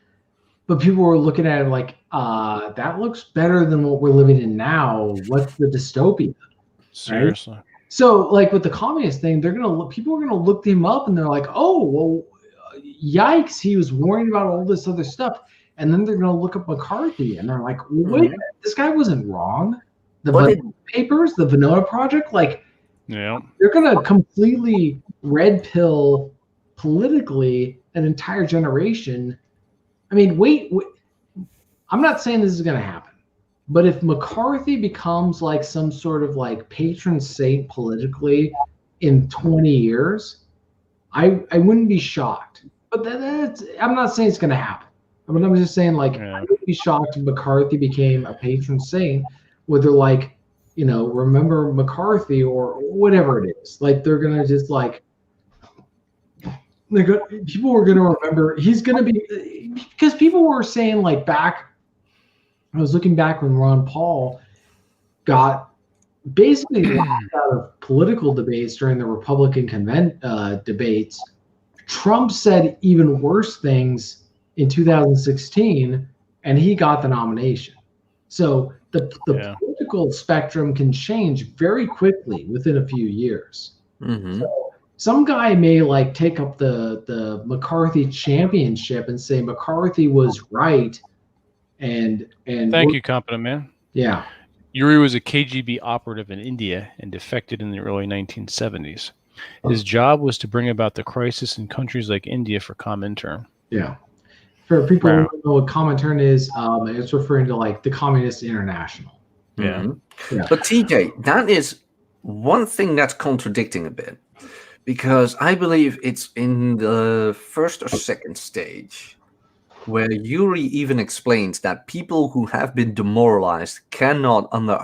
but people were looking at it like, that looks better than what we're living in now. What's the dystopia? Seriously. Right? So like with the communist thing, people are gonna look them up and they're like, oh well, yikes, he was warning about all this other stuff. And then they're gonna look up McCarthy and they're like, wait a minute, this guy wasn't wrong. The Vanilla Papers, the Vanilla Project, like yeah, they're gonna completely red pill politically an entire generation. I mean, wait, I'm not saying this is gonna happen. But if McCarthy becomes like some sort of like patron saint politically in 20 years, I wouldn't be shocked. But that's, I'm not saying it's going to happen. But I'm just saying like I would be shocked if McCarthy became a patron saint, whether like, you know, remember McCarthy or whatever it is. Like they're going to just like, people are going to remember he's going to be, because people were saying like back, I was looking back when Ron Paul got basically locked out of political debates during the Republican debates. Trump said even worse things in 2016, and he got the nomination. So the political spectrum can change very quickly within a few years. Mm-hmm. So some guy may like take up the McCarthy championship and say McCarthy was right. And thank you, competent man. Yeah. Yuri was a KGB operative in India and defected in the early 1970s. His job was to bring about the crisis in countries like India for Comintern. Yeah. For people who don't know what Comintern is, it's referring to like the Communist International. Yeah. Mm-hmm. Yeah. But TJ, that is one thing that's contradicting a bit, because I believe it's in the first or second stage where Yuri even explains that people who have been demoralized cannot, under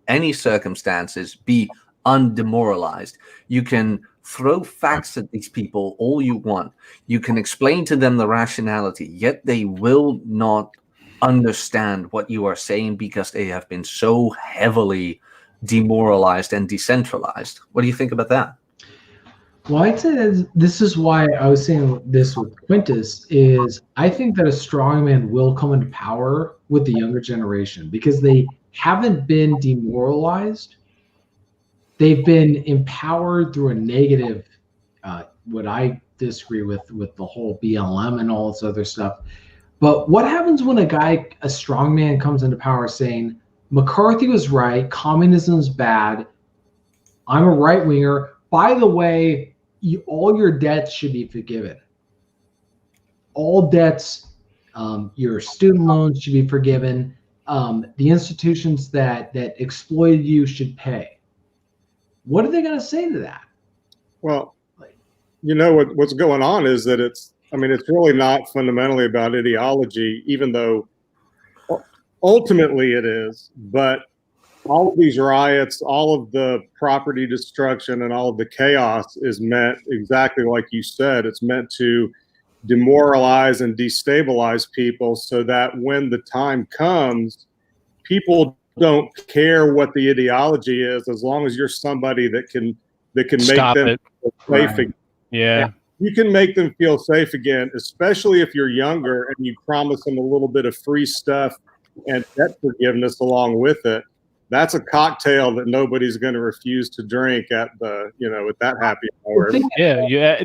any circumstances, be undemoralized. You can throw facts at these people all you want. You can explain to them the rationality, yet they will not understand what you are saying because they have been so heavily demoralized and decentralized. What do you think about that? Well, I'd say this is why I was saying this with Quintus is I think that a strongman will come into power with the younger generation because they haven't been demoralized. They've been empowered through a negative, what I disagree with the whole BLM and all this other stuff. But what happens when a strongman comes into power saying, McCarthy was right, communism's bad, I'm a right winger, by the way, all your debts should be forgiven. All debts, your student loans should be forgiven. The institutions that exploited you should pay. What are they going to say to that? Well, you know what's going on is that it's really not fundamentally about ideology, even though ultimately it is. But all of these riots, all of the property destruction, and all of the chaos is meant exactly like you said. It's meant to demoralize and destabilize people so that when the time comes, people don't care what the ideology is, as long as you're somebody that can Stop make them it. feel safe Right. again. Yeah. And you can make them feel safe again, especially if you're younger and you promise them a little bit of free stuff and debt forgiveness along with it. That's a cocktail that nobody's going to refuse to drink at the, at that happy hour. Yeah.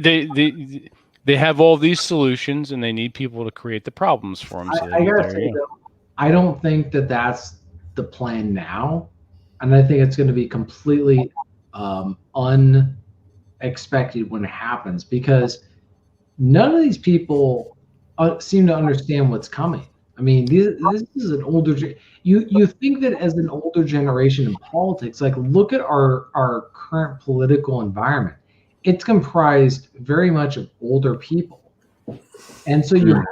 They have all these solutions, and they need people to create the problems for them. So I gotta say, though, I don't think that that's the plan now, and I think it's going to be completely unexpected when it happens, because none of these people seem to understand what's coming. I mean, this is an older. You think that as an older generation in politics, like, look at our current political environment. It's comprised very much of older people, and so you have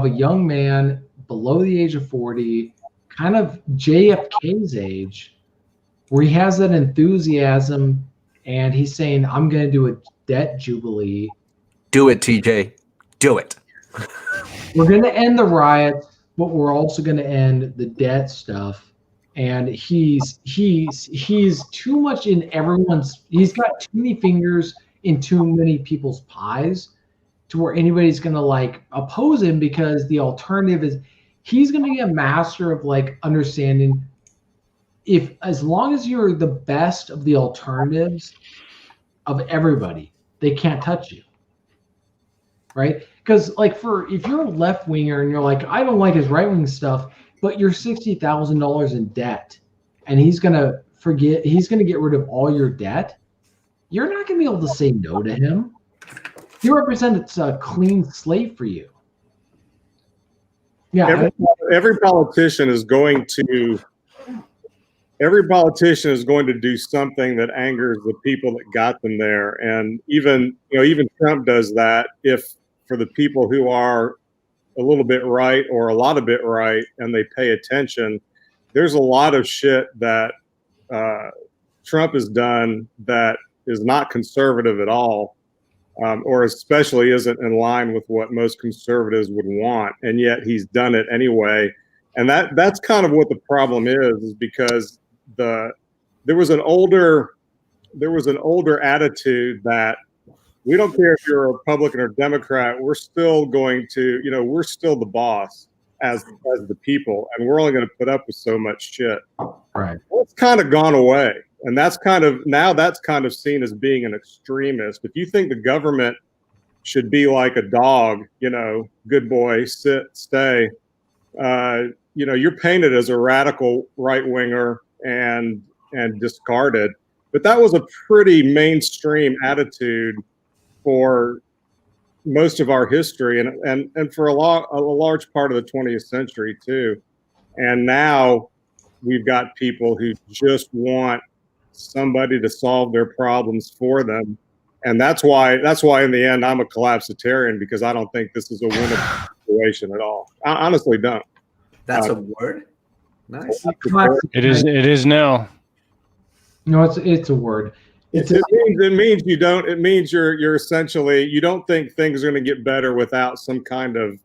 a young man below the age of 40, kind of JFK's age, where he has that enthusiasm, and he's saying, "I'm going to do a debt jubilee." Do it, TJ. Do it. We're going to end the riots, but we're also going to end the debt stuff. And he's too much in everyone's. He's got too many fingers in too many people's pies, to where anybody's going to like oppose him, because the alternative is he's going to be a master of like understanding, if as long as you're the best of the alternatives of everybody, they can't touch you. Right? Because like, if you're a left winger and you're like, I don't like his right wing stuff, but you're $60,000 in debt, and he's gonna get rid of all your debt, you're not gonna be able to say no to him. He represents a clean slate for you. Yeah. Every politician is going to do something that angers the people that got them there, and even Trump does that. If for the people who are a little bit right or a lot of bit right, and they pay attention, there's a lot of shit that Trump has done that is not conservative at all, or especially isn't in line with what most conservatives would want, and yet he's done it anyway. And that's kind of what the problem is because there was an older attitude that we don't care if you're a Republican or Democrat, we're still going to, we're still the boss as the people, and we're only going to put up with so much shit. Right. Well, it's kind of gone away. And that's kind of seen as being an extremist. If you think the government should be like a dog, good boy, sit, stay, you're painted as a radical right winger and discarded. But that was a pretty mainstream attitude for most of our history and for a large part of the 20th century too. And now we've got people who just want somebody to solve their problems for them. And that's why in the end I'm a collapsitarian, because I don't think this is a winnable situation at all. I honestly don't. That's a word? Nice. It is now. No, it's a word. It means you're essentially, you don't think things are going to get better without some kind of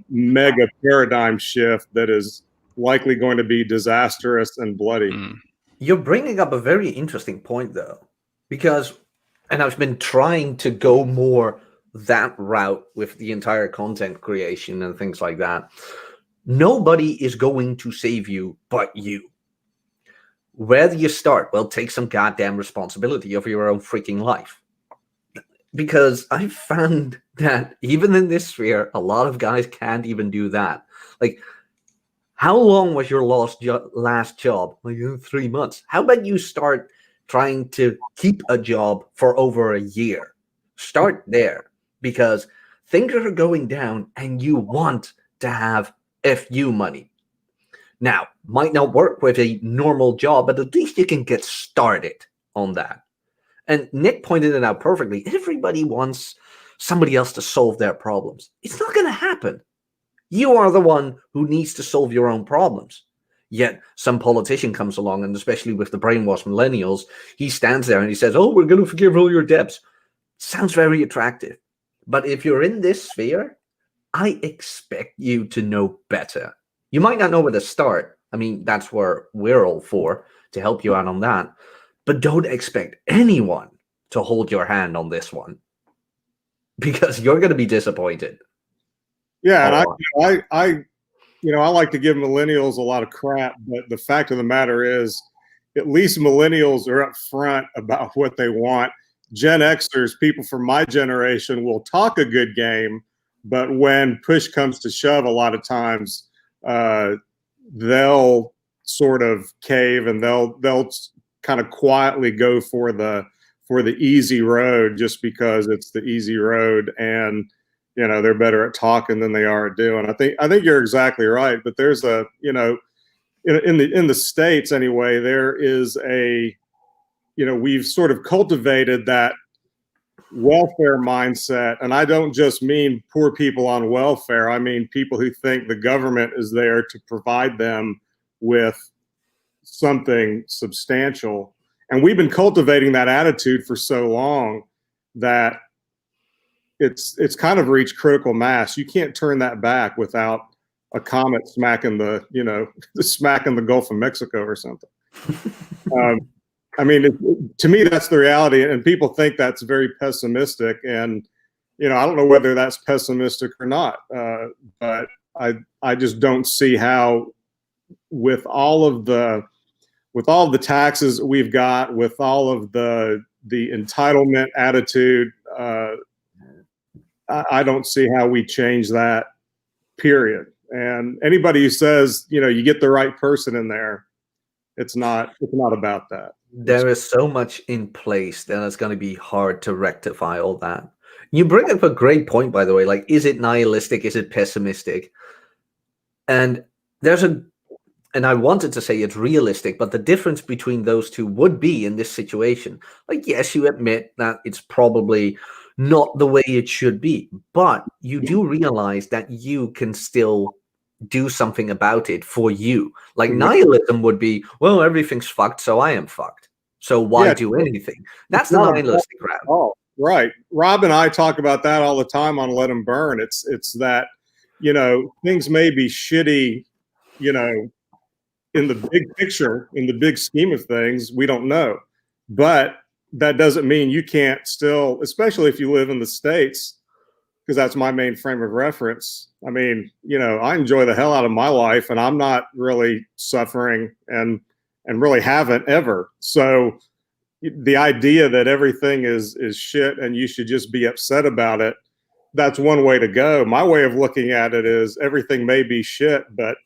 mega paradigm shift that is likely going to be disastrous and bloody. You're bringing up a very interesting point, though, because, and I've been trying to go more that route with the entire content creation and things like that. Nobody is going to save you but you. Where do you start? Well, take some goddamn responsibility of your own freaking life. Because I've found that even in this sphere, a lot of guys can't even do that. Like, how long was your last job? Like 3 months. How about you start trying to keep a job for over a year? Start there, because things are going down and you want to have FU money. Now, might not work with a normal job, but at least you can get started on that. And Nick pointed it out perfectly. Everybody wants somebody else to solve their problems. It's not going to happen. You are the one who needs to solve your own problems. Yet some politician comes along, and especially with the brainwashed millennials, he stands there and he says, oh, we're going to forgive all your debts. Sounds very attractive. But if you're in this sphere, I expect you to know better. You might not know where to start. I mean, that's where we're all for, to help you out on that. But don't expect anyone to hold your hand on this one, because you're going to be disappointed. Yeah, and I like to give millennials a lot of crap, but the fact of the matter is, at least millennials are up front about what they want. Gen Xers, people from my generation, will talk a good game, but when push comes to shove, a lot of times they'll sort of cave, and they'll kind of quietly go for the easy road just because it's the easy road, and they're better at talking than they are at doing. I think you're exactly right, but there's a in the States anyway, there is we've sort of cultivated that welfare mindset, and I don't just mean poor people on welfare. I mean people who think the government is there to provide them with something substantial. And we've been cultivating that attitude for so long that it's kind of reached critical mass. You can't turn that back without a comet smacking smacking the Gulf of Mexico or something. I mean, to me, that's the reality, and people think that's very pessimistic. And I don't know whether that's pessimistic or not, but I just don't see how, with all of the taxes we've got, with all of the entitlement attitude, I don't see how we change that, period. And anybody who says, you get the right person in there, it's not about that. There is so much in place that it's going to be hard to rectify all that. You bring up a great point, by the way. Like, is it nihilistic? Is it pessimistic? And I wanted to say it's realistic, but the difference between those two would be, in this situation, like, yes, you admit that it's probably not the way it should be, but you do realize that you can still do something about it for you. Like, nihilism would be, well, everything's fucked, so I am fucked. So why do anything? That's the nihilistic route. Oh, right. Rob and I talk about that all the time on Let 'Em Burn. It's that, things may be shitty, in the big picture, in the big scheme of things, we don't know. But that doesn't mean you can't still, especially if you live in the States, because that's my main frame of reference. I mean, I enjoy the hell out of my life, and I'm not really suffering and really haven't ever. So the idea that everything is shit and you should just be upset about it, that's one way to go. My way of looking at it is everything may be shit, but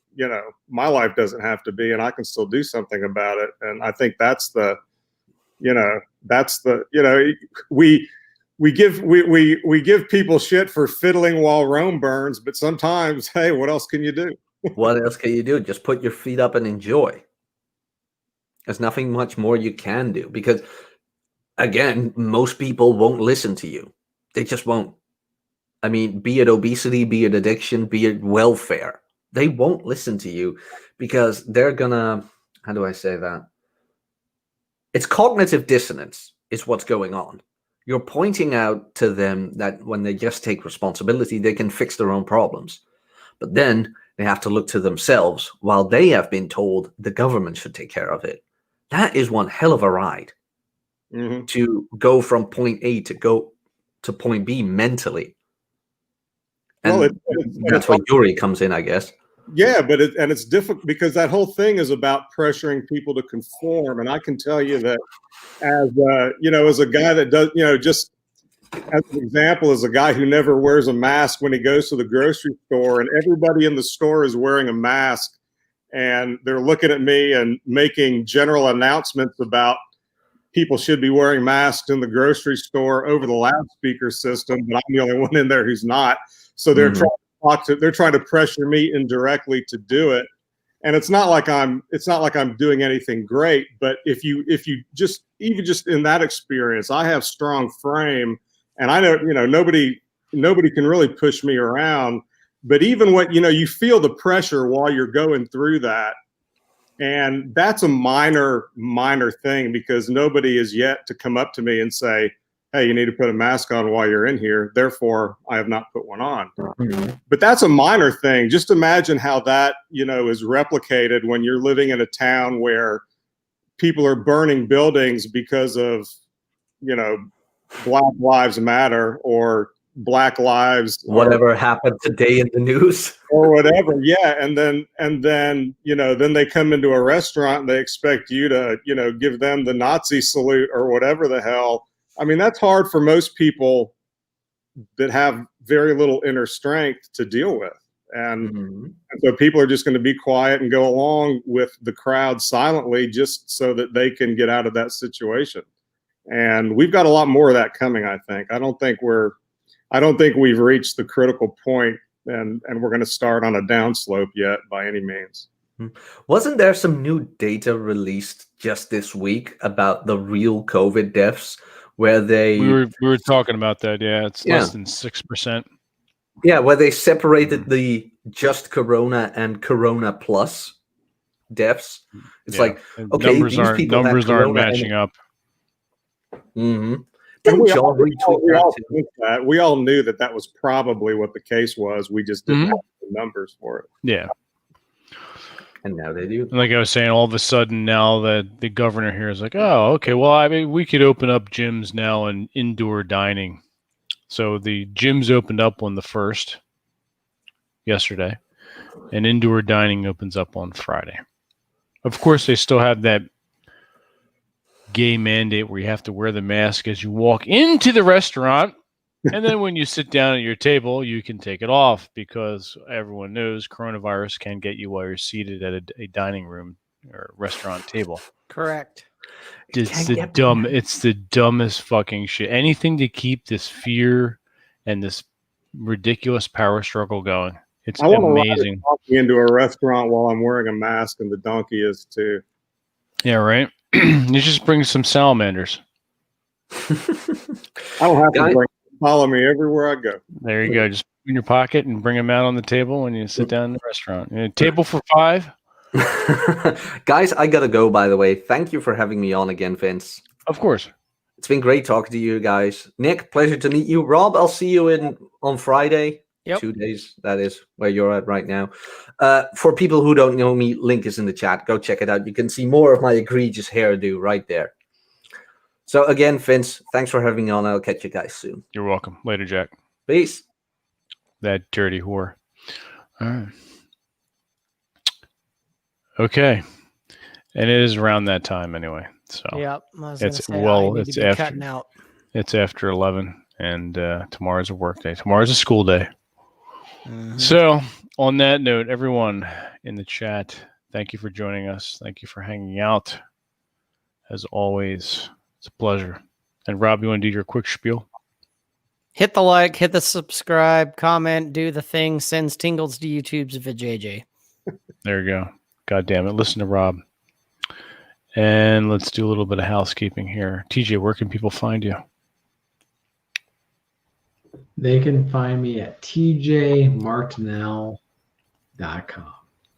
my life doesn't have to be, and I can still do something about it. And I think that's we give people shit for fiddling while Rome burns, but sometimes, hey, what else can you do? What else can you do? Just put your feet up and enjoy. There's nothing much more you can do, because, again, most people won't listen to you. They just won't. I mean, be it obesity, be it addiction, be it welfare, they won't listen to you because they're gonna, how do I say that? It's cognitive dissonance is what's going on. You're pointing out to them that when they just take responsibility, they can fix their own problems. But then they have to look to themselves while they have been told the government should take care of it. That is one hell of a ride to go from point A to go to point B mentally. And that's where Yuri comes in, I guess. Yeah, but it's difficult because that whole thing is about pressuring people to conform. And I can tell you that as a guy that does, just as an example, as a guy who never wears a mask when he goes to the grocery store, and everybody in the store is wearing a mask, and they're looking at me and making general announcements about people should be wearing masks in the grocery store over the loudspeaker system, but I'm the only one in there who's not. So they're trying to pressure me indirectly to do it. And it's not like I'm doing anything great, but if you just in that experience, I have strong frame, and I know, nobody can really push me around, but even when, you feel the pressure while you're going through that. And that's a minor thing, because nobody is yet to come up to me and say, hey, you need to put a mask on while you're in here. Therefore, I have not put one on. Mhm. But that's a minor thing. Just imagine how that, is replicated when you're living in a town where people are burning buildings because of, Black Lives Matter or Black Lives Whatever happened today in the news. or whatever. Yeah. And then, then they come into a restaurant and they expect you to, give them the Nazi salute or whatever the hell. I mean, that's hard for most people that have very little inner strength to deal with. And, Mhm. and so people are just going to be quiet and go along with the crowd silently just so that they can get out of that situation. And we've got a lot more of that coming, I think. I don't think we've reached the critical point and we're going to start on a downslope yet by any means. Wasn't there some new data released just this week about the real COVID deaths where they We were talking about that. Yeah, it's Yeah. less than 6%. where they separated the just corona and corona plus deaths? It's Yeah. like, And okay, numbers these aren't people had aren't corona matching up. Mm-hmm. And Didn't we John all, retweet we, that all too? think that. We all knew that was probably what the case was. We just didn't Mhm. have the numbers for it. Yeah. And now they do. And like I was saying, all of a sudden now that the governor here is like, oh, okay, well, I mean, we could open up gyms now and indoor dining. So the gyms opened up on the 1st yesterday, and indoor dining opens up on Friday. Of course, they still have that gay mandate where you have to wear the mask as you walk into the restaurant. And then when you sit down at your table, you can take it off because everyone knows coronavirus can get you while you're seated at a dining room or restaurant table. Correct. It's the dumbest fucking shit. Anything to keep this fear and this ridiculous power struggle going. It's I want to amazing. ride a donkey into a restaurant while I'm wearing a mask, and the donkey is too. Yeah, right? You just bring some salamanders. I don't have to Guy- bring. Follow me everywhere I go. There you go. Just put in your pocket and bring them out on the table when you sit down in the restaurant. Table for 5? Guys, I gotta go, by the way. Thank you for having me on again, Vince. Of course. It's been great talking to you guys. Nick, pleasure to meet you. Rob, I'll see you on Friday. Yep. 2 days, that is where you're at right now. For people who don't know me, link is in the chat. Go check it out. You can see more of my egregious hairdo right there. So again, Vince, thanks for having me on. I'll catch you guys soon. You're welcome. Later, Jack. Peace. That dirty whore. All right. Okay. And it is around that time anyway. So Yep. I was it's- gonna say, well, I need it's to be after- cutting out. it's after 11 and tomorrow's a work day. Tomorrow's a school day. Mhm. So on that note, everyone in the chat, thank you for joining us. Thank you for hanging out. As always, it's a pleasure. And Rob, you want to do your quick spiel? Hit the like, hit the subscribe, comment, do the thing, sends tingles to YouTube's VJJ. There you go. God damn it. Listen to Rob. And let's do a little bit of housekeeping here. TJ, where can people find you? They can find me at tjmartinell.com.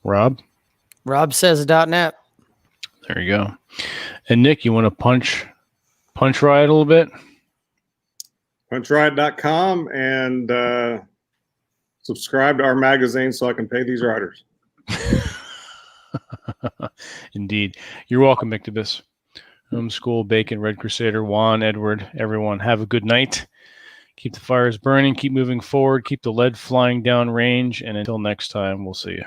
Rob? RobSays.net. There you go. And Nick, you want to punch Riot a little bit? punchriot.com and subscribe to our magazine so I can pay these writers. Indeed. You're welcome, Mictobus. Homeschool, Bacon, Red Crusader, Juan, Edward, everyone. Have a good night. Keep the fires burning. Keep moving forward. Keep the lead flying down range. And until next time, we'll see you.